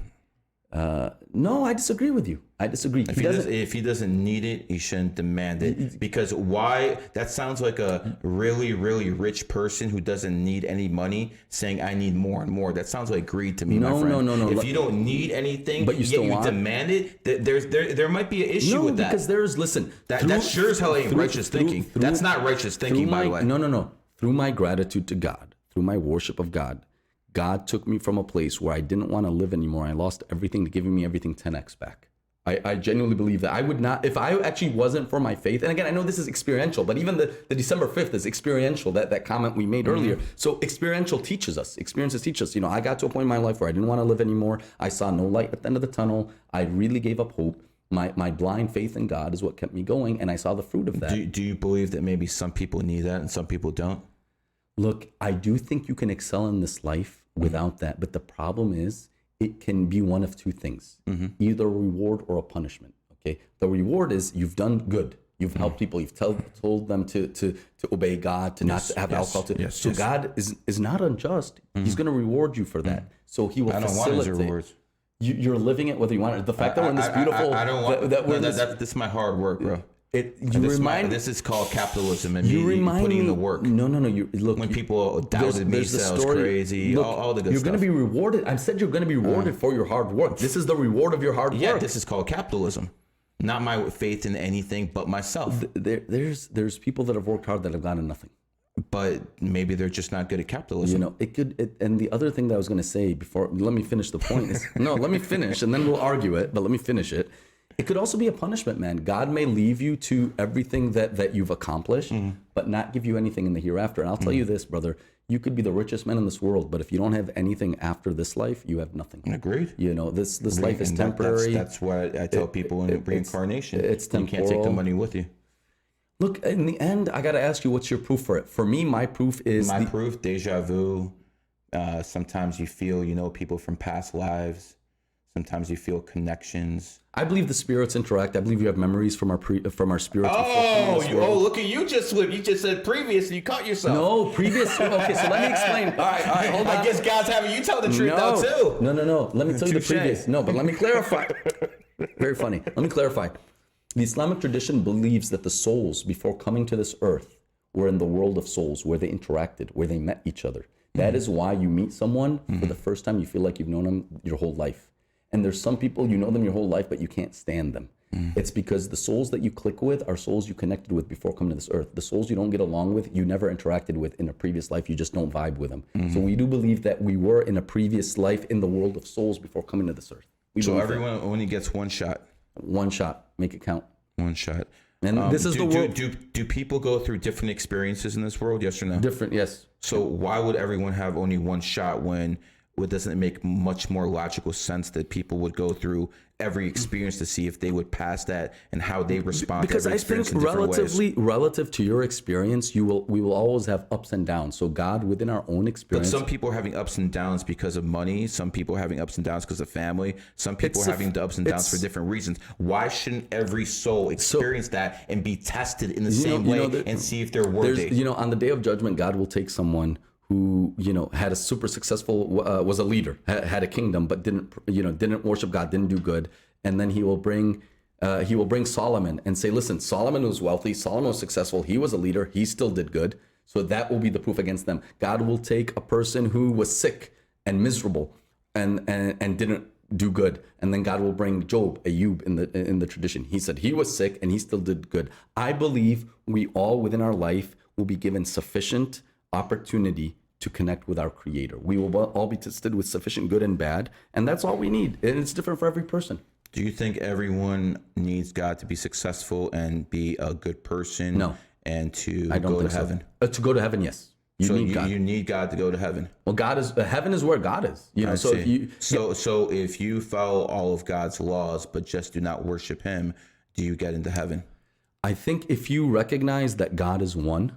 No, I disagree with you. I disagree. If he doesn't need it, he shouldn't demand it. Because why? That sounds like a really, really rich person who doesn't need any money saying, I need more and more. That sounds like greed to me, my friend. No. If you don't need anything, but you demand it, there might be an issue with that. Because that sure as hell ain't righteous thinking. That's not righteous thinking, by the way. No. Through my gratitude to God, through my worship of God, God took me from a place where I didn't want to live anymore. I lost everything to giving me everything 10x back. I genuinely believe that I would not, if I actually wasn't for my faith, and again, I know this is experiential, but even the December 5th is experiential, that comment we made earlier. So experiential teaches us, experiences teach us. I got to a point in my life where I didn't want to live anymore. I saw no light at the end of the tunnel. I really gave up hope. My blind faith in God is what kept me going, and I saw the fruit of that. Do you believe that maybe some people need that and some people don't? Look, I do think you can excel in this life without that. But the problem is it can be one of two things, either a reward or a punishment. Okay. The reward is you've done good. You've helped people. You've told them to obey God, to not have alcohol. So God is not unjust. He's going to reward you for that. So he will facilitate. I don't want his rewards. You're living it whether you want it. The fact that we're in this beautiful... I don't want... This is my hard work, bro. This is called capitalism and putting in the work. No. Look, when people doubted me, sounds crazy. All the good stuff. You're going to be rewarded. I said you're going to be rewarded for your hard work. This is the reward of your hard work. Yeah, this is called capitalism. Not my faith in anything but myself. There's people that have worked hard that have gotten nothing. But maybe they're just not good at capitalism. And the other thing that I was going to say before, let me finish the point. Let me finish and then we'll argue it. But let me finish it. It could also be a punishment, man. God may leave you to everything that you've accomplished, but not give you anything in the hereafter. And I'll tell you this, brother, you could be the richest man in this world, but if you don't have anything after this life, you have nothing. Agreed. This life is temporary. That's what I tell people in reincarnation. It's temporal. You can't take the money with you. Look, in the end, I got to ask you, what's your proof for it? For me, my proof is... Proof, deja vu. Sometimes you feel, people from past lives. Sometimes you feel connections. I believe the spirits interact. I believe you have memories from our spirits. Look at you just slipped. You just said previous and you caught yourself. No, previous. Okay, so let me explain. All right, hold on. I guess God's having you tell the truth now too. No. Let me tell you the previous. No, but let me clarify. Very funny. Let me clarify. The Islamic tradition believes that the souls, before coming to this earth, were in the world of souls where they interacted, where they met each other. That is why you meet someone for the first time, you feel like you've known them your whole life. And there's some people, you know them your whole life, but you can't stand them. It's because the souls that you click with are souls you connected with before coming to this earth. The souls you don't get along with, you never interacted with in a previous life. You just don't vibe with them. So we do believe that we were in a previous life in the world of souls before coming to this earth. So everyone only gets one shot. One shot. Make it count. One shot. And this is the world. Do people go through different experiences in this world? Yes or no? Different, yes. So why would everyone have only one shot when it doesn't make much more logical sense that people would go through every experience to see if they would pass that and how they respond because to every experience in different ways? Relative to your experience, we will always have ups and downs. So God, within our own experience. But some people are having ups and downs because of money. Some people are having ups and downs because of family. Some people are having the ups and downs for different reasons. Why shouldn't every soul experience that and be tested in the same way and see if they're worthy? On the day of judgment, God will take someone who had a super successful, was a leader, had a kingdom, but didn't worship God, didn't do good, and then he will bring Solomon and say, listen, Solomon was wealthy, Solomon was successful, he was a leader, he still did good, so that will be the proof against them. God will take a person who was sick and miserable and didn't do good, and then God will bring Ayub in the tradition. He said he was sick and he still did good. I believe we all within our life will be given sufficient opportunity to connect with our Creator. We will all be tested with sufficient good and bad, and that's all we need. And it's different for every person. Do you think everyone needs God to be successful and be a good person? No. And to go to heaven? To go to heaven, yes. You need God. You need God to go to heaven. Well, heaven is where God is. So if you follow all of God's laws but just do not worship Him, do you get into heaven? I think if you recognize that God is one,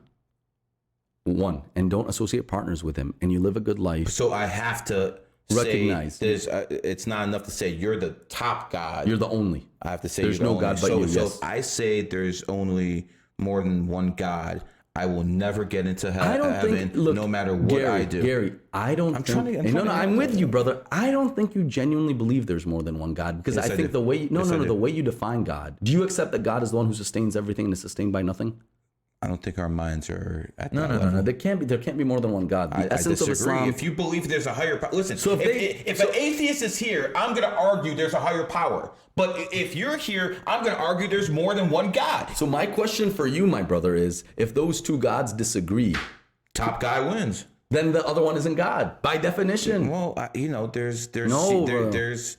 and don't associate partners with Him, and you live a good life. So I have to recognize it's not enough to say you're the top God. You're the only. I have to say there's no God but you. So if I say there's only more than one God, I will never get into heaven, no matter what I do. Gary, I'm with you, brother. I don't think you genuinely believe there's more than one God, because I think the way the way you define God. Do you accept that God is the one who sustains everything and is sustained by nothing? I don't think our minds are at that level. No. There can't be more than one God. The essence of Islam. If you believe there's a higher power, listen. So if an atheist is here, I'm going to argue there's a higher power. But if you're here, I'm going to argue there's more than one God. So my question for you, my brother, is if those two gods disagree, top guy wins. Then the other one isn't God by definition. Well, there's the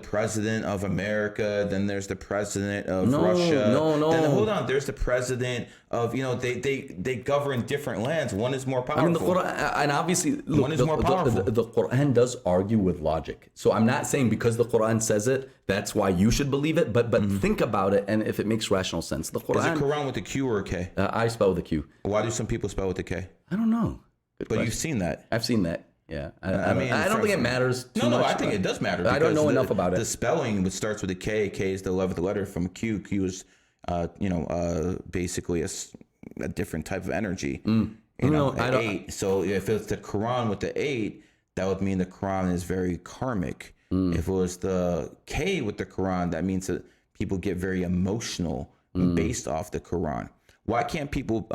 president of America, then there's the president of Russia. Then, hold on, there's the president of, they govern different lands. One is more powerful. I mean, the Quran, and obviously, look, one is more powerful. The Quran does argue with logic. So I'm not saying because the Quran says it, that's why you should believe it, but think about it, and if it makes rational sense. The Quran, is it Quran with a Q or a K? I spell with a Q. Why do some people spell with a K? I don't know. Good question. You've seen that. I've seen that. Yeah, I don't think it matters too much. I think it does matter. I don't know enough about it. The spelling, which starts with a K, K is the 11th letter from Q. Q is, basically a different type of energy. Eight. So if it's the Quran with the 8, that would mean the Quran is very karmic. If it was the K with the Quran, that means that people get very emotional based off the Quran. Why can't people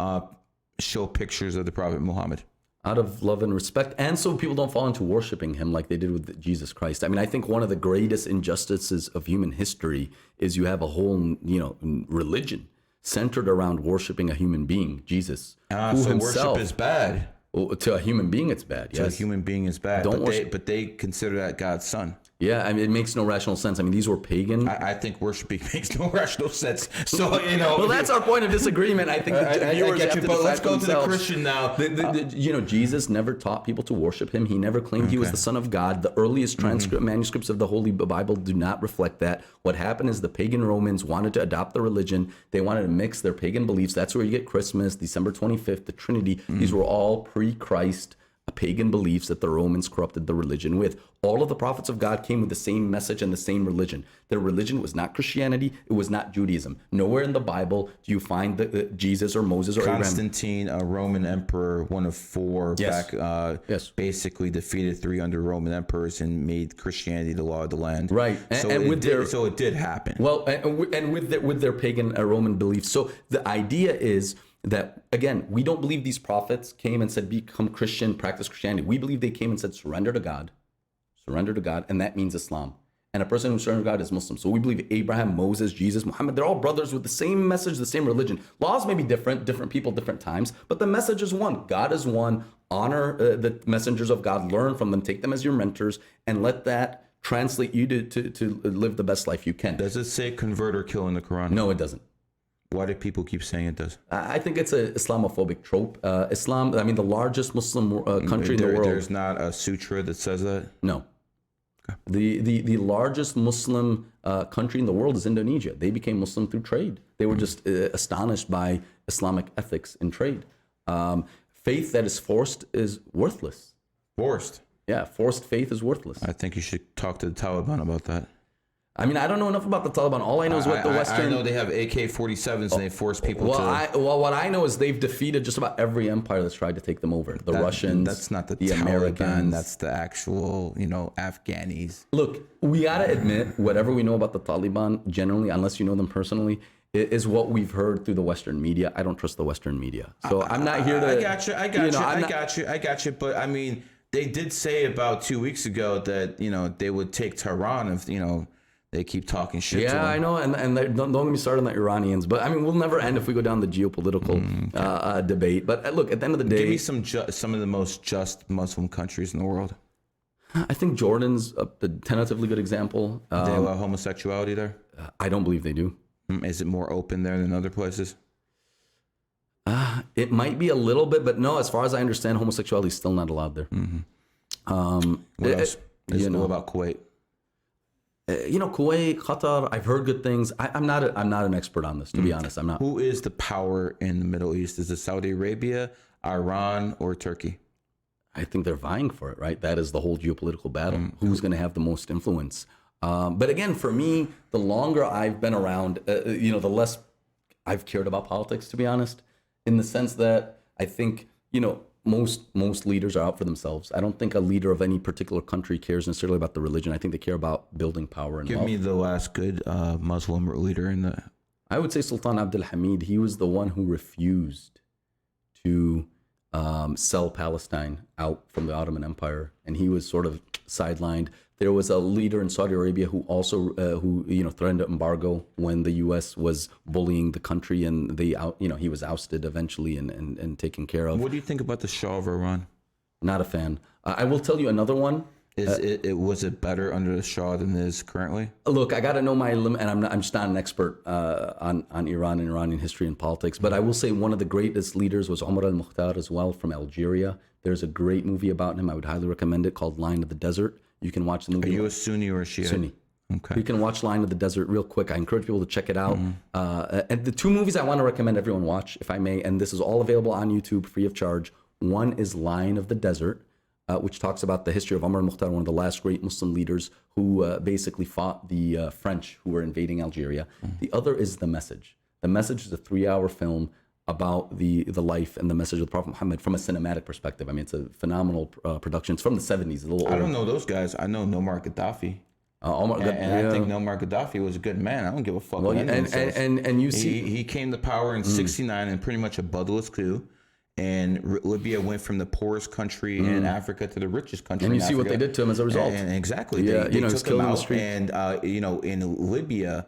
show pictures of the Prophet Muhammad? Out of love and respect, and so people don't fall into worshiping him like they did with Jesus Christ. I mean, I think one of the greatest injustices of human history is you have a whole, religion centered around worshiping a human being, Jesus. So worship is bad. To a human being, it's bad. Yes. To a human being is bad. But they consider that God's son. Yeah, I mean, it makes no rational sense. I mean, these were pagan. I think worshiping makes no rational sense. So, Well, that's our point of disagreement. I think the viewers have to decide. But let's go to the Christian now. Jesus never taught people to worship him. He never claimed he was the son of God. The earliest manuscripts of the Holy Bible do not reflect that. What happened is the pagan Romans wanted to adopt the religion. They wanted to mix their pagan beliefs. That's where you get Christmas, December 25th, the Trinity. These were all pre-Christ pagan beliefs that the Romans corrupted the religion with. All of the prophets of God came with the same message and the same religion. Their religion was not Christianity. It was not Judaism. Nowhere in the Bible do you find Jesus or Moses or Abraham. Constantine, a Roman emperor, one of four, Yes. basically defeated 3 under Roman emperors and made Christianity the law of the land. Right. So, so it did happen. Well, and with their pagan Roman beliefs. So the idea is that, again, we don't believe these prophets came and said, become Christian, practice Christianity. We believe they came and said, surrender to God, and that means Islam. And a person who surrenders to God is Muslim. So we believe Abraham, Moses, Jesus, Muhammad, they're all brothers with the same message, the same religion. Laws may be different people, different times, but the message is one. God is one. Honor the messengers of God, learn from them, take them as your mentors, and let that translate you to live the best life you can. Does it say convert or kill in the Quran? No, it doesn't. Why do people keep saying it does? I think it's an Islamophobic trope. Islam, the largest Muslim country in the world. There's not a sutra that says that? No. Okay. The largest Muslim country in the world is Indonesia. They became Muslim through trade. They were just astonished by Islamic ethics in trade. Faith that is forced is worthless. Forced? Yeah, forced faith is worthless. I think you should talk to the Taliban about that. I mean, I don't know enough about the Taliban. All I know is what the Western... I know they have AK-47s and they force people to... Well, what I know is they've defeated just about every empire that's tried to take them over. The Russians, that's not the Taliban, Americans. That's the actual, Afghanis. Look, we got to admit, whatever we know about the Taliban, generally, unless you know them personally, is what we've heard through the Western media. I don't trust the Western media. So I'm not here to... I got you. But I mean, they did say about 2 weeks ago that, they would take Tehran if, they keep talking shit to them. Yeah, I know, and don't get me started on the Iranians. But I mean, we'll never end if we go down the geopolitical debate. But look, at the end of the day, give me some of the most just Muslim countries in the world. I think Jordan's a tentatively good example. Do they allow homosexuality there? I don't believe they do. Is it more open there than other places? It might be a little bit, but no. As far as I understand, homosexuality is still not allowed there. What else? What about Kuwait? Kuwait, Qatar, I've heard good things. I'm not an expert on this, to be honest. I'm not. Who is the power in the Middle East? Is it Saudi Arabia, Iran, or Turkey? I think they're vying for it, right? That is the whole geopolitical battle. Who's going to have the most influence? But again, for me, the longer I've been around, the less I've cared about politics, to be honest, in the sense that I think, most leaders are out for themselves. I don't think a leader of any particular country cares necessarily about the religion. I think they care about building power and Give wealth. me the last good Muslim leader in the... I would say Sultan Abdul Hamid. He was the one who refused to sell Palestine out from the Ottoman Empire, and he was sort of sidelined. There was a leader in Saudi Arabia who also threatened to embargo when the U.S. was bullying the country, and he was ousted eventually and taken care of. What do you think about the Shah of Iran? Not a fan. I will tell you another one. Was it better under the Shah than it is currently? Look, I got to know my limit, and I'm just not an expert on Iran and Iranian history and politics. But I will say one of the greatest leaders was Omar al-Mukhtar as well, from Algeria. There's a great movie about him. I would highly recommend it, called Line of the Desert. You can watch the movie. Are you a Sunni or a Shia? Sunni. Okay. You can watch Line of the Desert real quick. I encourage people to check it out. And the two movies I want to recommend everyone watch, if I may, and this is all available on YouTube free of charge. One is Line of the Desert, which talks about the history of Omar al-Mukhtar, one of the last great Muslim leaders who basically fought the French who were invading Algeria. The other is The Message. The Message is a 3-hour film about the life and the message of the Prophet Muhammad from a cinematic perspective. I mean, it's a phenomenal production. It's from the 70s. I don't know those guys. I know Muammar Gaddafi. I think Muammar Gaddafi was a good man. I don't give a fuck. And you see, he came to power in '69 in pretty much a bloodless coup, and Libya went from the poorest country in Africa to the richest country. And you in see Africa. what they did to him as a result. And exactly, yeah, they took him out. The and in Libya,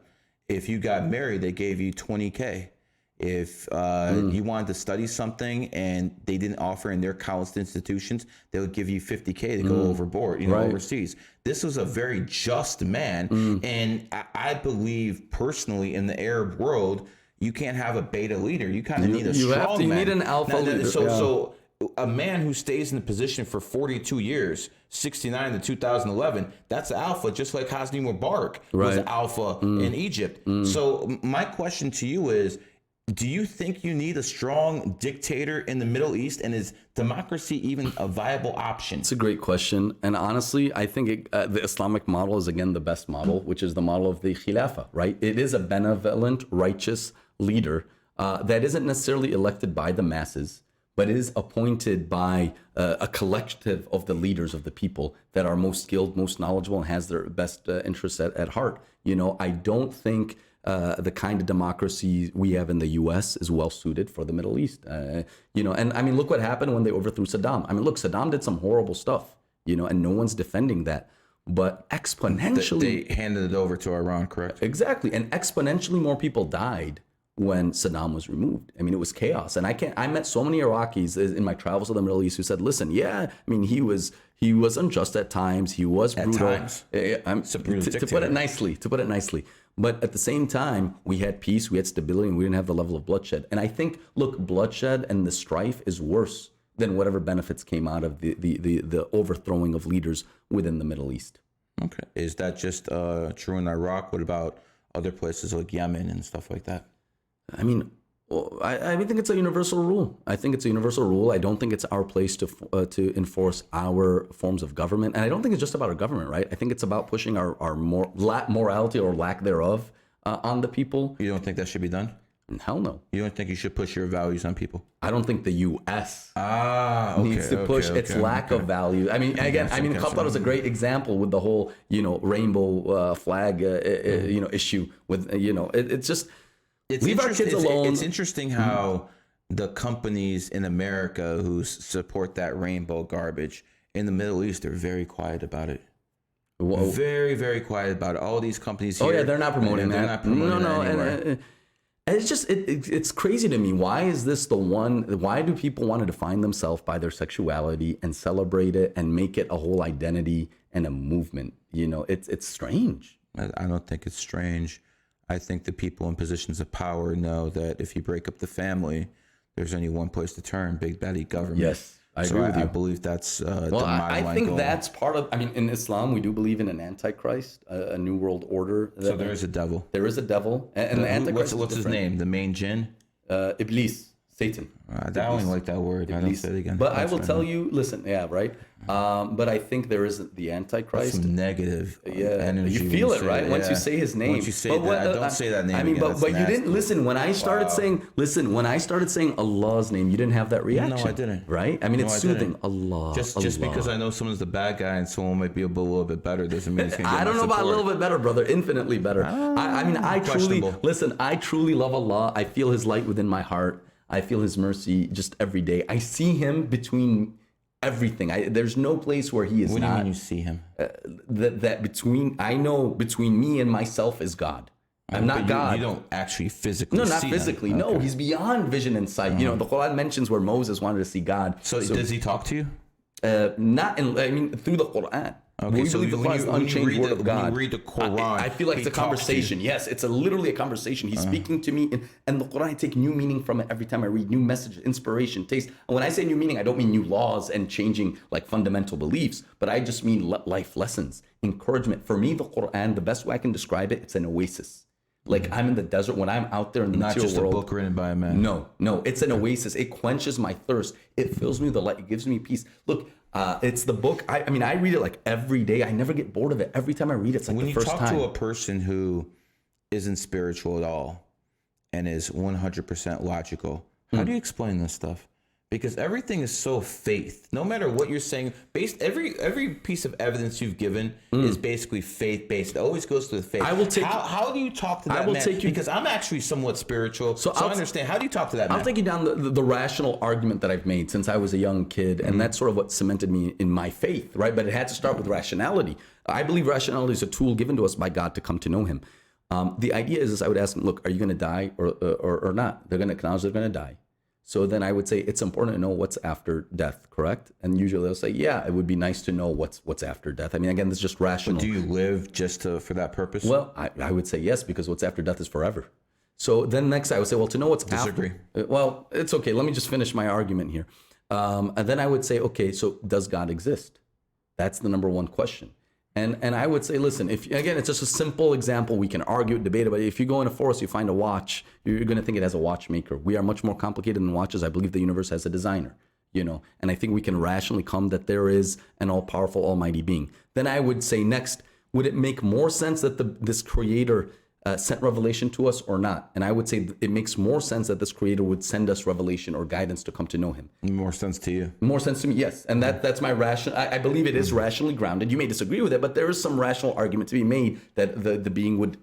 if you got married, they gave you $20K. If you wanted to study something and they didn't offer in their college institutions, they would give you $50K to go overboard, overseas. This was a very just man. And I believe personally in the Arab world, you can't have a beta leader. You kind of need a strong man. You need an alpha leader. So a man who stays in the position for 42 years, 69 to 2011, that's alpha, just like Hosni Mubarak was alpha in Egypt. So my question to you is, do you think you need a strong dictator in the Middle East, and is democracy even a viable option? It's a great question. And honestly, I think the Islamic model is, again, the best model, which is the model of the Khilafah, right? It is a benevolent, righteous leader that isn't necessarily elected by the masses, but is appointed by a collective of the leaders of the people that are most skilled, most knowledgeable, and has their best interests at heart. I don't think the kind of democracy we have in the U.S. is well suited for the Middle East. And I mean, look what happened when they overthrew Saddam. I mean, look, Saddam did some horrible stuff, and no one's defending that. But exponentially, they handed it over to Iran, correct? Exactly, and exponentially more people died when Saddam was removed. I mean, it was chaos. And I met so many Iraqis in my travels to the Middle East who said, listen, yeah, I mean, he was unjust at times. He was brutal. At times. To put it nicely. But at the same time, we had peace, we had stability, and we didn't have the level of bloodshed. And I think, look, bloodshed and the strife is worse than whatever benefits came out of the overthrowing of leaders within the Middle East. Okay. Is that just true in Iraq? What about other places like Yemen and stuff like that? I mean, I think it's a universal rule. I don't think it's our place to enforce our forms of government. And I don't think it's just about our government, right? I think it's about pushing our morality or lack thereof on the people. You don't think that should be done? Hell no. You don't think you should push your values on people? I don't think the U.S. needs to push its lack of value. I mean, again, Qatar is a great example with the whole, rainbow flag, issue with, it's just... Leave our kids alone. It's interesting how the companies in America who support that rainbow garbage in the Middle East are very quiet about it. Whoa. Very, very quiet about it. All these companies here. Oh, yeah, they're not promoting that. They're not promoting that anywhere. And it's just, it's crazy to me. Why is this the one? Why do people want to define themselves by their sexuality and celebrate it and make it a whole identity and a movement? It's strange. I don't think it's strange. I think the people in positions of power know that if you break up the family, there's only one place to turn: big daddy government. Yes, I agree with you. I believe that's I think goal. That's part of. I mean, in Islam, we do believe in an antichrist, a new world order. So there is a devil. There is a devil, and the antichrist. What's his name? The main jinn? Iblis, Satan. I don't even like that word. Iblis. I don't say it again. But I will tell you. Listen, yeah, right. But I think there is the Antichrist. That's some negative energy. You feel it, right? Once you say his name. Once you say that, don't say that name. I mean, again. but you didn't listen when I started saying. Listen, when I started saying Allah's name, you didn't have that reaction. No, I didn't. Right? I mean, it's soothing. Allah. Just because I know someone's the bad guy and someone might be a little bit better doesn't mean it's gonna get I don't know about a little bit better, brother. Infinitely better. I truly love Allah. I feel His light within my heart. I feel His mercy just every day. I see Him between everything. There's no place where He is not. What do you mean you see Him? I know between me and myself is God. I'm not God. You don't actually physically see Him. No, not physically. Okay. No, He's beyond vision and sight. The Quran mentions where Moses wanted to see God. So does He talk to you? Through the Quran. Okay, we so believe the Quran is the unchanged word of God. When you read the Quran, I feel like it's a conversation. Yes, it's literally a conversation. He's speaking to me, and the Quran, I take new meaning from it every time I read. New message, inspiration, taste. And when I say new meaning, I don't mean new laws and changing like fundamental beliefs, but I just mean life lessons, encouragement. For me, the Quran, the best way I can describe it, it's an oasis. Like I'm in the desert when I'm out there in the material world. Not just a book written by a man. No, it's an oasis. It quenches my thirst. It fills me with the light. It gives me peace. Look, it's the book. I read it like every day. I never get bored of it. Every time I read it, it's like the first time. When you talk to a person who isn't spiritual at all and is 100% logical, how do you explain this stuff? Because everything is so faith. No matter what you're saying, every piece of evidence you've given is basically faith based. It always goes to the faith. How do you talk to that man? Because I'm actually somewhat spiritual, so I understand. How do you talk to that man? I'll take you down the rational argument that I've made since I was a young kid, and that's sort of what cemented me in my faith, right? But it had to start with rationality. I believe rationality is a tool given to us by God to come to know Him. The idea is I would ask them, look, are you going to die or not? They're going to acknowledge they're going to die. So then I would say it's important to know what's after death, correct? And usually they'll say, yeah, it would be nice to know what's after death. I mean, again, this is just rational. But do you live just for that purpose? Well, I would say yes, because what's after death is forever. So then next I would say, well, to know what's Disagree. After... Well, it's okay. Let me just finish my argument here. And then I would say, okay, so does God exist? That's the number one question. And I would say, listen, if again, it's just a simple example. We can argue, debate about it. If you go in a forest, you find a watch, you're going to think it has a watchmaker. We are much more complicated than watches. I believe the universe has a designer, and I think we can rationally come that there is an all-powerful, almighty being. Then I would say next, would it make more sense that this creator sent revelation to us or not? And I would say it makes more sense that this creator would send us revelation or guidance to come to know him. More sense to you. More sense to me, yes. And that's my rational. I believe it is rationally grounded. You may disagree with it, but there is some rational argument to be made that the being would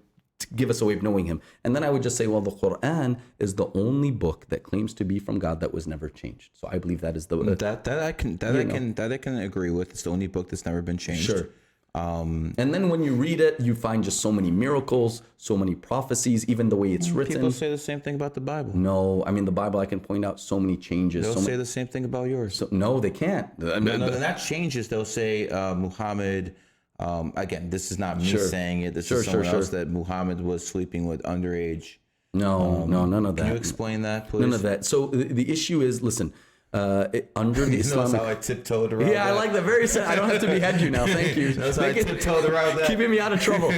give us a way of knowing him. And then I would just say, well, the Quran is the only book that claims to be from God that was never changed. So I believe that is the that I can agree with. It's the only book that's never been changed. Sure. And then when you read it, you find just so many miracles, so many prophecies, even the way it's written. People say the same thing about the Bible. No, I mean, the Bible, I can point out so many changes. They'll say the same thing about yours. No, they can't. No, not changes. They'll say Muhammad, again, this is not me saying it. This is someone else, that Muhammad was sleeping with underage. No, none of that. Can you explain that, please? None of that. So the issue is, listen, under the Islamic... how I tiptoed around that. I like that. Very sad. I don't have to behead you now. Thank you. That's how I tiptoed around that. Keeping me out of trouble.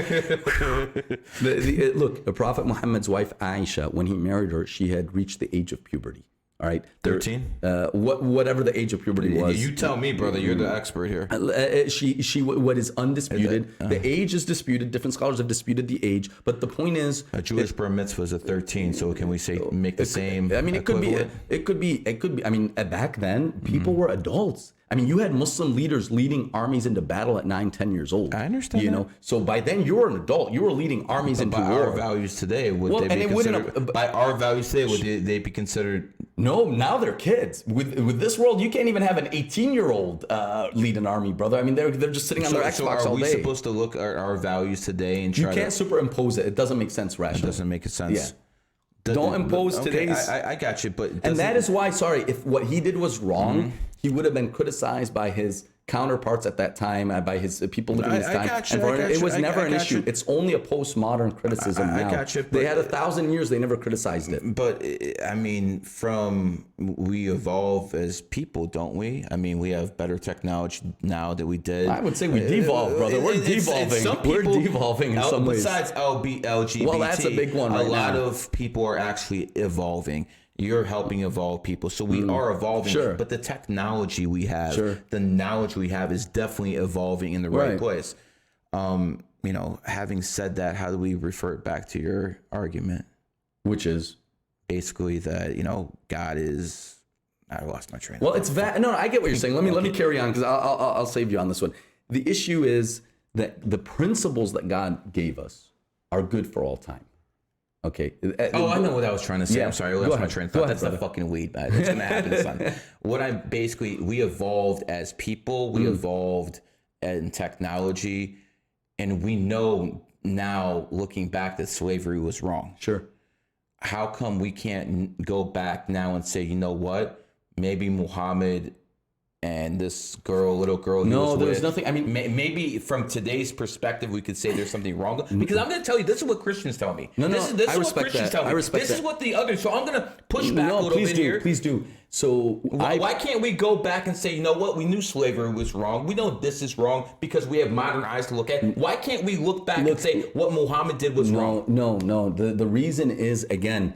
Look, the Prophet Muhammad's wife, Aisha, when he married her, she had reached the age of puberty. All right, 13. Whatever the age of puberty was. You tell me, brother. You're the expert here. She what is undisputed. The age is disputed. Different scholars have disputed the age, but the point is, a Jewish bar mitzvah is a 13. So can we say make the same? I mean, it could be. I mean, back then, people were adults. I mean, you had Muslim leaders leading armies into battle at 9, 10 years old. I understand. So by then you were an adult. You were leading armies into war. By our values today, would they be considered? No, now they're kids. With this world, you can't even have an 18-year-old lead an army, brother. I mean, they're just sitting on their Xbox all day. Are we supposed to look at our values today and try? You can't superimpose it. It doesn't make sense rationally. It doesn't make sense. Yeah. Don't impose today's. I got you, but and that is why. Sorry, if what he did was wrong, he would have been criticized by his counterparts at that time, by his people living in his time. It was never an issue. It's only a postmodern criticism now. I got you, they had 1,000 years. They never criticized it. But I mean, we evolve as people, don't we? I mean, we have better technology now than we did. I would say we devolve, brother. We're devolving. We're devolving in some ways. Besides LGBT, well, that's a big one right now. A lot of people are actually evolving. You're helping evolve people. So we are evolving. Sure. But the technology we have, the knowledge we have is definitely evolving in the right place. Having said that, how do we refer it back to your argument? Which is? Basically that, God is... I lost my train of thought. Well, it's that. No, I get what you're saying. Let me carry on because I'll save you on this one. The issue is that the principles that God gave us are good for all time. Okay. I know what I was trying to say. Yeah. I'm sorry. I lost my train of thought. That's the fucking weed, man. It's going to happen, son. We evolved as people. We evolved in technology. And we know now, looking back, that slavery was wrong. Sure. How come we can't go back now and say, you know what? Maybe Muhammad and this little girl. No, there's nothing. I mean, maybe from today's perspective, we could say there's something wrong. Because I'm going to tell you, this is what Christians tell me. This is what Christians tell me. This is what the others. So I'm going to push back a little bit here. Please do. So why can't we go back and say, you know what? We knew slavery was wrong. We know this is wrong because we have modern eyes to look at. Why can't we look back and say what Muhammad did was wrong? No. The reason is, again,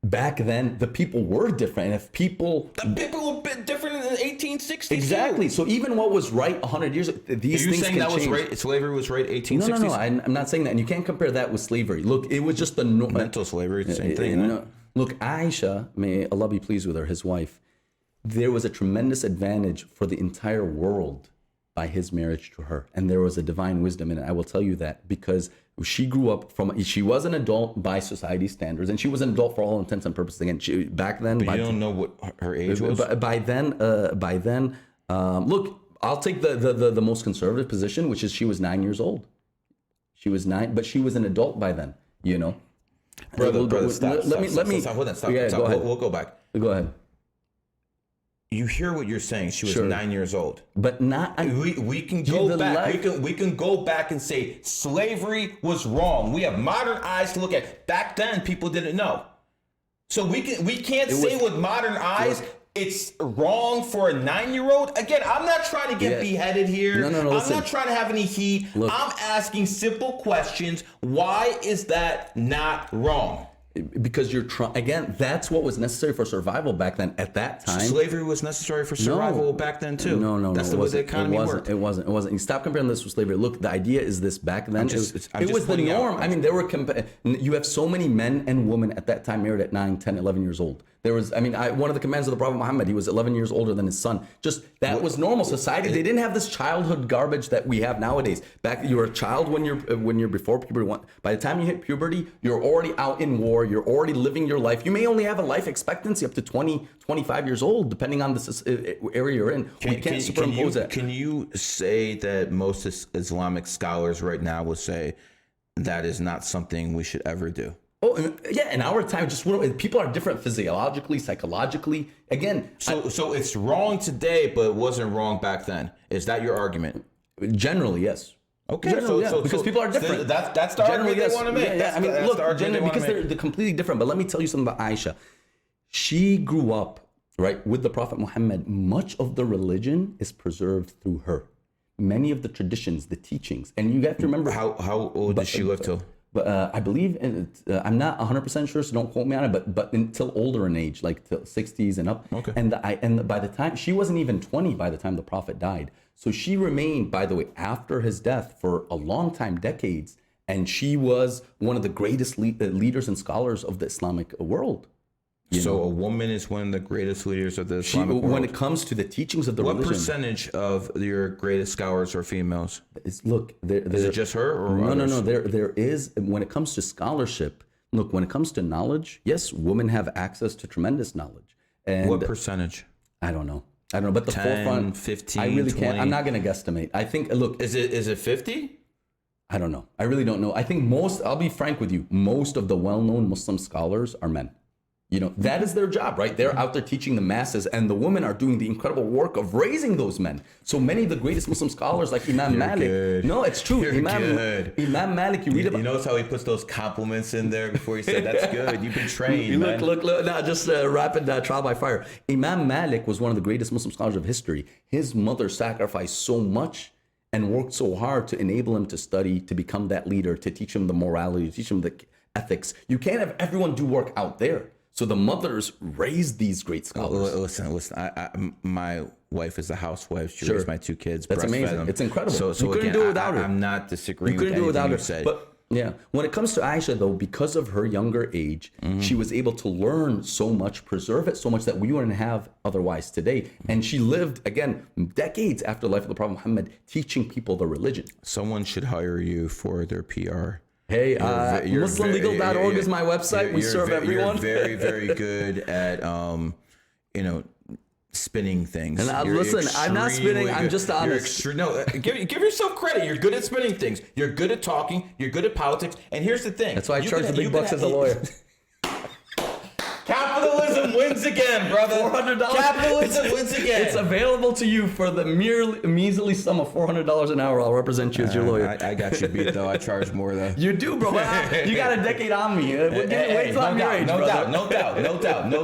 back then the people were different. And if the people were a bit different in the 1860s. Exactly. So even what was right 100 years ago, these things can change. Was right? Slavery was right 1860s? No. I'm not saying that. And you can't compare that with slavery. Look, it was just the mental slavery. It's the same thing. No. Look, Aisha, may Allah be pleased with her, his wife, there was a tremendous advantage for the entire world by his marriage to her. And there was a divine wisdom in it. I will tell you that because she grew up she was an adult by society's standards, and she was an adult for all intents and purposes. Again, back then. But you don't know what her age was? By then, look, I'll take the most conservative position, which is she was 9 years old. She was 9, but she was an adult by then, Brother, stop. Let me. Stop. Yeah, stop. Go ahead. We'll go back. Go ahead. You hear what you're saying. She was 9 years old, but not. We can go back. We can go back and say slavery was wrong. We have modern eyes to look at. Back then, people didn't know, so we can't say with modern eyes it's wrong for a 9-year-old. Again, I'm not trying to get beheaded here. No, I'm listen. not trying to have any heat. I'm asking simple questions. Why is that not wrong? Because you're trying, again, that's what was necessary for survival back then. At that time, slavery was necessary for survival back then too. No, that's the way the economy worked. It wasn't. You stop comparing this with slavery. Look, the idea is this: back then, it was the pointing out. norm. I mean, there were you have so many men and women at that time married at 9, 10, 11 years old. There was, one of the commands of the Prophet Muhammad, he was 11 years older than his son. Just that was normal society. They didn't have this childhood garbage that we have nowadays. Back, you were a child when you're before puberty. By the time you hit puberty, you're already out in war. You're already living your life. You may only have a life expectancy up to 20, 25 years old, depending on the area you're in. We can't superimpose that. Can you say that most Islamic scholars right now will say that is not something we should ever do? Oh, yeah, in our time, people are different physiologically, psychologically. Again, so it's wrong today, but it wasn't wrong back then. Is that your argument? Generally, yes. Okay, because people are different. That's the argument they want to make. Yeah. Look, generally, because they're completely different. But let me tell you something about Aisha. She grew up, right, with the Prophet Muhammad. Much of the religion is preserved through her. Many of the traditions, the teachings. And you have to remember... How old did she live till? But I believe, I'm not 100% sure, so don't quote me on it, but until older in age, like till 60s and up. Okay. And by the time, she wasn't even 20 by the time the Prophet died. So she remained, by the way, after his death for a long time, decades. And she was one of the greatest leaders and scholars of the Islamic world. So a woman is one of the greatest leaders of the Islamic world. When it comes to the teachings of the religion. What percentage of your greatest scholars are females? Is it just her or No. There is, when it comes to scholarship, look, when it comes to knowledge, yes, women have access to tremendous knowledge. And what percentage? I don't know. But the 10, forefront, 15, I really 20. can't. I'm not going to guesstimate. I think, look. Is it 50? I don't know. I really don't know. I think I'll be frank with you, most of the well-known Muslim scholars are men. That is their job, right? They're out there teaching the masses, and the women are doing the incredible work of raising those men. So many of the greatest Muslim scholars, like Imam Malik. Good. No, it's true. Imam Malik, you read about. You notice how he puts those compliments in there before he said, "That's good. You've been trained." Look. No, just rapid trial by fire. Imam Malik was one of the greatest Muslim scholars of history. His mother sacrificed so much and worked so hard to enable him to study, to become that leader, to teach him the morality, to teach him the ethics. You can't have everyone do work out there. So the mothers raised these great scholars. Listen. My wife is a housewife. She raised my 2 kids. That's amazing. Them. It's incredible. So you couldn't again, do it without her. I'm not disagreeing. You couldn't do it without her. Said. But yeah, when it comes to Aisha, though, because of her younger age, she was able to learn so much, preserve it so much that we wouldn't have otherwise today. And she lived, again, decades after the life of the Prophet Muhammad, teaching people the religion. Someone should hire you for their PR. Hey, MuslimLegal.org is my website. We serve everyone. You're very, very good at, spinning things. And listen, I'm not spinning. I'm just honest. Give yourself credit. You're good at spinning things. You're good at talking. You're good at politics. And here's the thing. That's why I charge the big bucks as a lawyer. Capitalism wins again, brother. $400. Capitalism wins again. It's available to you for the measly sum of $400 an hour. I'll represent you as your lawyer. I got you beat, though. I charge more, though. You do, bro. You got a decade on me. Wait till I'm your age, brother. No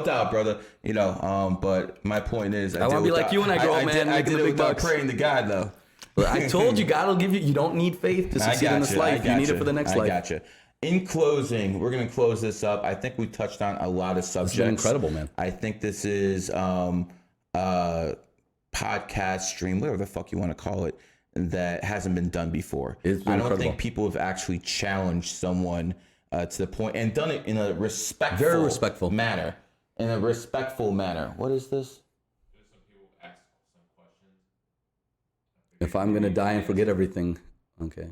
doubt, brother. But my point is, I want to be like you when I grow up, man. I did it without praying to God, though. I told you, God will give you. You don't need faith to succeed in this life. You need it for the next life. I got you. In closing, we're going to close this up. I think we touched on a lot of subjects. It's been incredible, man. I think this is podcast stream, whatever the fuck you want to call it, that hasn't been done before. I don't think people have actually challenged someone to the point and done it in a very respectful manner. In a respectful manner. What is this? Some people ask some questions. If I'm going to die and forget everything, okay.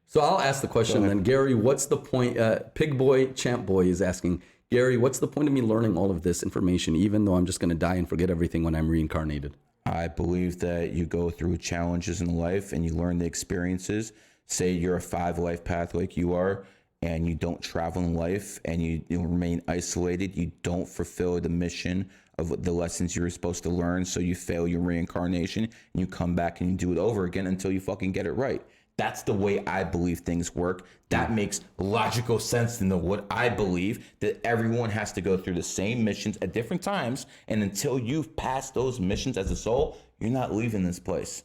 So I'll ask the question then. Gary, what's the point? Pig Boy, Champ Boy is asking, Gary, what's the point of me learning all of this information, even though I'm just going to die and forget everything when I'm reincarnated? I believe that you go through challenges in life and you learn the experiences. Say you're a 5 life path like you are, and you don't travel in life and you remain isolated. You don't fulfill the mission of the lessons you were supposed to learn. So you fail your reincarnation and you come back and you do it over again until you fucking get it right. That's the way I believe things work. That makes logical sense to know what I believe, that everyone has to go through the same missions at different times. And until you've passed those missions as a soul, you're not leaving this place.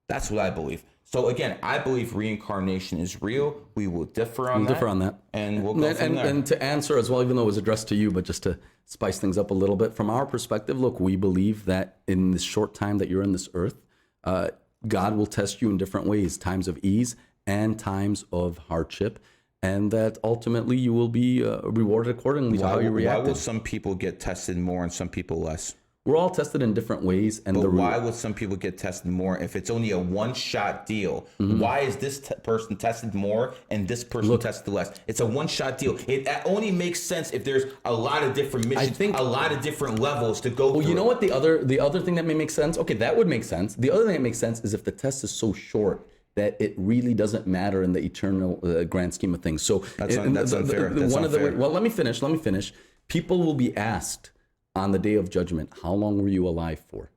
That's what I believe. So again, I believe reincarnation is real. We will differ on that. And we'll go from there. And to answer as well, even though it was addressed to you, but just to spice things up a little bit, from our perspective, look, we believe that in this short time that you're in this earth, God will test you in different ways, times of ease and times of hardship, and that ultimately you will be rewarded accordingly to how you react. Why will some people get tested more and some people less? We're all tested in different ways. And but why would some people get tested more if it's only a one-shot deal? Why is this person tested more and this person tested less? It's a one-shot deal. It only makes sense if there's a lot of different missions, a lot of different levels to go through. Well, you know what? The other thing that may make sense? Okay, that would make sense. The other thing that makes sense is if the test is so short that it really doesn't matter in the eternal grand scheme of things. So that's unfair. Well, let me finish. People will be asked on the day of judgment, how long were you alive for?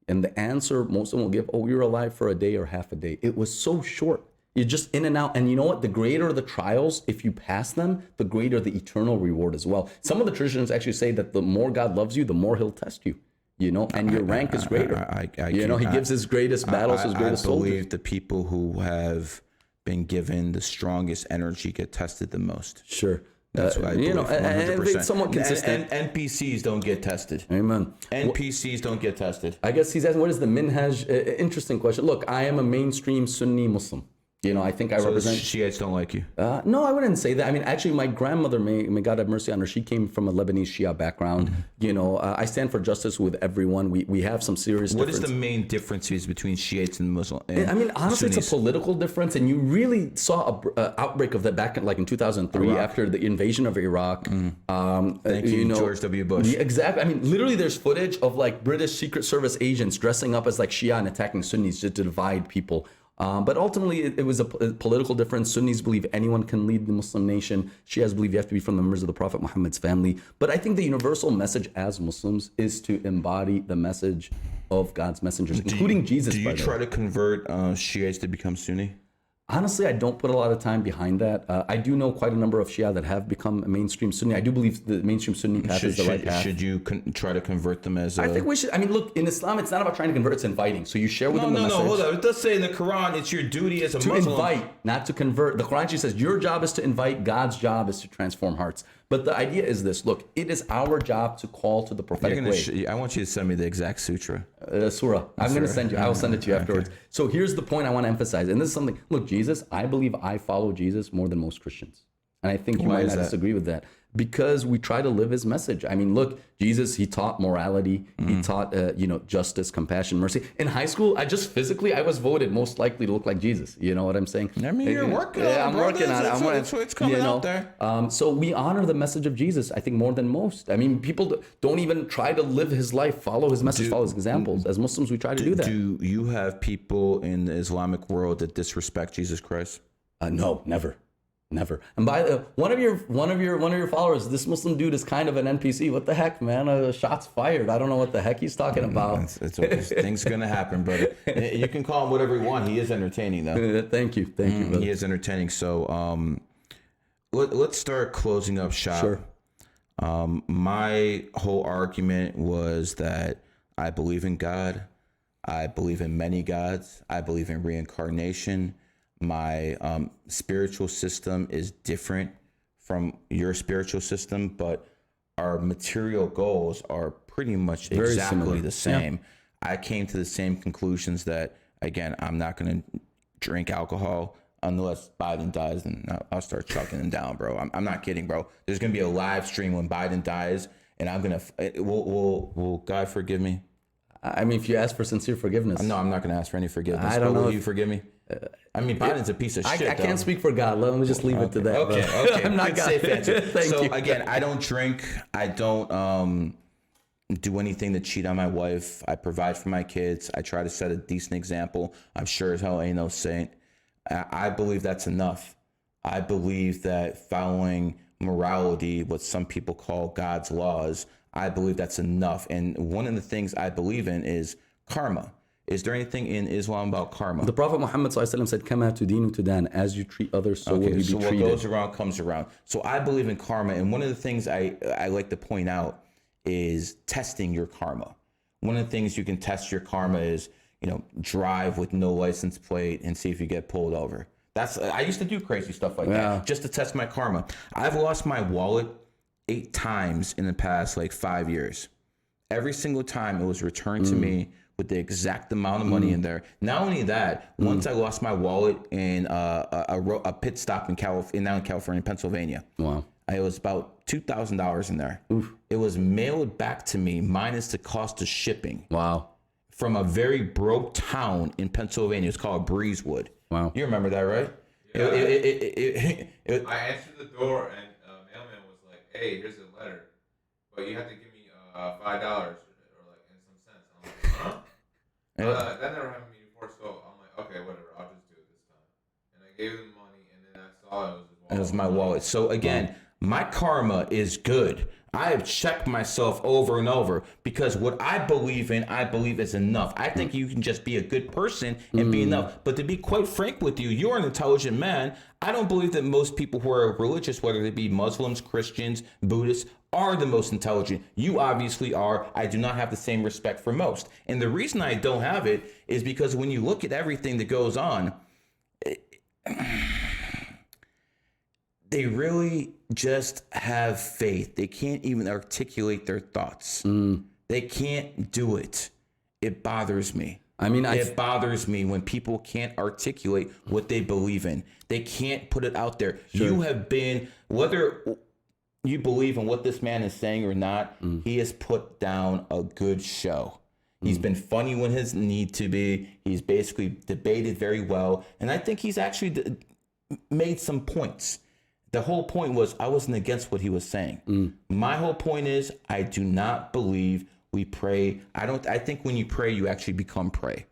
And the answer most of them will give, we were alive for a day or half a day. It was so short. You're just in and out. And you know what? The greater the trials, if you pass them, the greater the eternal reward as well. Some of the traditions actually say that the more God loves you, the more he'll test you. And your rank is greater. He gives his greatest battles, his greatest soldiers. I believe the people who have been given the strongest energy get tested the most. Sure. That's what I believe, 100%. And it's somewhat consistent. And NPCs don't get tested. Amen. NPCs don't get tested. I guess he's asking, what is the minhaj? Interesting question. Look, I am a mainstream Sunni Muslim. I think I represent. Shiites don't like you. No, I wouldn't say that. I mean, actually, my grandmother, may God have mercy on her, she came from a Lebanese Shia background. I stand for justice with everyone. We have some serious What difference. is the main differences between Shiites and Muslims? Honestly, Sunnis? It's a political difference. And you really saw a outbreak of that back in 2003 after the invasion of Iraq. Thank you, George W. Bush. Yeah, exactly. I mean, literally, there's footage of British Secret Service agents dressing up as Shia and attacking Sunnis just to divide people. But ultimately, it was a political difference. Sunnis believe anyone can lead the Muslim nation. Shias believe you have to be from the members of the Prophet Muhammad's family. But I think the universal message as Muslims is to embody the message of God's messengers, including Jesus. Do you try to convert Shiites to become Sunni? Honestly, I don't put a lot of time behind that. I do know quite a number of Shia that have become mainstream Sunni. I do believe the mainstream Sunni path is the right path. Should you try to convert them as? I think we should. I mean, look, in Islam, it's not about trying to convert; it's inviting. So you share with them the message. No, hold on. It does say in the Quran, it's your duty as a Muslim to invite, not to convert. The Quran actually says your job is to invite. God's job is to transform hearts. But the idea is this: look, it is our job to call to the prophetic way. I want you to send me the exact sutra. Surah. I'm going to send you. I will send it to you afterwards. Okay. So here's the point I want to emphasize, and this is something. Look, Jesus. I believe I follow Jesus more than most Christians, and I think you might not disagree with that. Because we try to live his message. I mean, look, Jesus, he taught morality. He taught, justice, compassion, mercy. In high school, I was voted most likely to look like Jesus. You know what I'm saying? I mean, you're working on it. I'm working on it. It's coming out there. So we honor the message of Jesus, I think, more than most. I mean, people don't even try to live his life, follow his message, follow his examples. As Muslims, we try to do that. Do you have people in the Islamic world that disrespect Jesus Christ? No, never. Never. And by one of your followers, this Muslim dude is kind of an NPC. What the heck, man? Shots fired. I don't know what the heck he's talking about. Things gonna happen, brother. You can call him whatever you want. He is entertaining, though. Thank you, brother. He is entertaining. So, let's start closing up shop. Sure. My whole argument was that I believe in God. I believe in many gods. I believe in reincarnation. My spiritual system is different from your spiritual system, but our material goals are pretty much exactly the same. Yeah. I came to the same conclusions that, again, I'm not going to drink alcohol unless Biden dies, and I'll start chucking him down, bro. I'm not kidding, bro. There's going to be a live stream when Biden dies, and I'm going to, will God forgive me? I mean, if you ask for sincere forgiveness. No, I'm not going to ask for any forgiveness. I don't know. Will you forgive me? I mean, Biden's a piece of shit. I can't speak for God. Let me just leave it to that. Okay. I'm not safe answer. Thank you. Again, I don't drink. I don't do anything to cheat on my wife. I provide for my kids. I try to set a decent example. I'm sure as hell ain't no saint. I believe that's enough. I believe that following morality, what some people call God's laws, I believe that's enough. And one of the things I believe in is karma. Is there anything in Islam about karma? The Prophet Muhammad ﷺ said, "Kama tudinu tudan," as you treat others, so will you be so treated. what goes around comes around. So I believe in karma, and one of the things I like to point out is testing your karma. One of the things you can test your karma is, drive with no license plate and see if you get pulled over. I used to do crazy stuff like that just to test my karma. I've lost my wallet 8 times in the past 5 years. Every single time it was returned to me with the exact amount of money in there. Not only that, once I lost my wallet in a pit stop in California, Pennsylvania. Wow. It was about $2,000 in there. Oof. It was mailed back to me minus the cost of shipping. Wow. From a very broke town in Pennsylvania. It's called Breezewood. Wow. You remember that, right? Yeah. I answered the door and mailman was like, "Hey, here's a letter, but you have to give me $5 or and some cents." I'm like, "Huh?" That never happened to me before, so I'm like, "Okay, whatever. I'll just do it this time." And I gave him money, and then I saw it was his wallet. It was my wallet. So again, my karma is good. I have checked myself over and over because what I believe is enough. I think you can just be a good person and be enough. But to be quite frank with you, you're an intelligent man. I don't believe that most people who are religious, whether they be Muslims, Christians, Buddhists, are the most intelligent. You obviously are. I do not have the same respect for most. And the reason I don't have it is because when you look at everything that goes on, they really just have faith. They can't even articulate their thoughts. They can't do it. It bothers me. I mean, it bothers me when people can't articulate what they believe in. They can't put it out there. Sure. You have been, whether you believe in what this man is saying or not, he has put down a good show. He's been funny when his need to be. He's basically debated very well. And I think he's actually made some points. The whole point was I wasn't against what he was saying. My whole point is I do not believe we pray. I think when you pray, you actually become prey.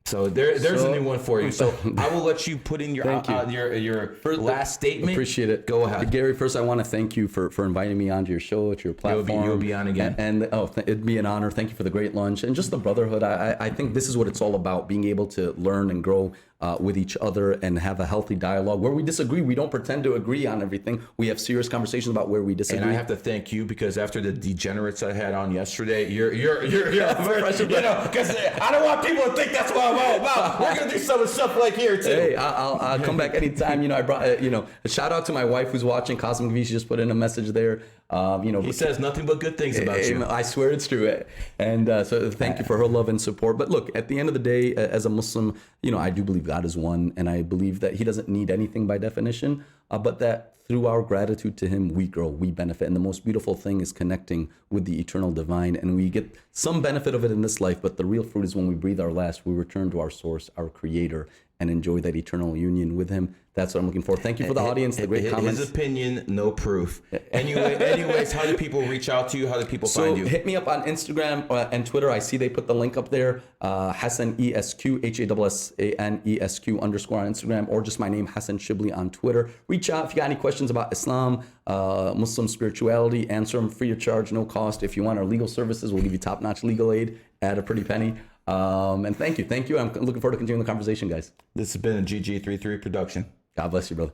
So there's a new one for you. So I will let you put in your last statement. Appreciate it. Go ahead. Gary, first I want to thank you for inviting me onto your show, at your platform. You'll be on again. And it'd be an honor. Thank you for the great lunch and just the brotherhood. I think this is what it's all about, being able to learn and grow with each other and have a healthy dialogue. Where we disagree, we don't pretend to agree on everything. We have serious conversations about where we disagree. And I have to thank you because after the degenerates I had on yesterday, you're because I don't want people to think that's what I'm all about. We're gonna do some stuff like here too. Hey, I'll come back anytime. I brought a shout out to my wife who's watching. Cosmic V, she just put in a message there. He says nothing but good things about you. I swear it's true. And so thank you for her love and support. But look, at the end of the day, as a Muslim, I do believe God is one, and I believe that he doesn't need anything by definition, but that through our gratitude to him, we grow, we benefit. And the most beautiful thing is connecting with the eternal divine. And we get some benefit of it in this life, but the real fruit is when we breathe our last, we return to our source, our creator, and enjoy that eternal union with him. That's what I'm looking for. Thank you for the audience, the great comments. His opinion, no proof. Anyways, how do people reach out to you? How do people find you? Hit me up on Instagram and Twitter. I see they put the link up there. Hassan ESQ, HASSANESQ _ on Instagram, or just my name, Hassan Shibli, on Twitter. Reach out if you got any questions about Islam, Muslim spirituality. Answer them free of charge, no cost. If you want our legal services, we'll give you top-notch legal aid at a pretty penny. And thank you. I'm looking forward to continuing the conversation, guys. This has been a GG33 production. God bless you, brother.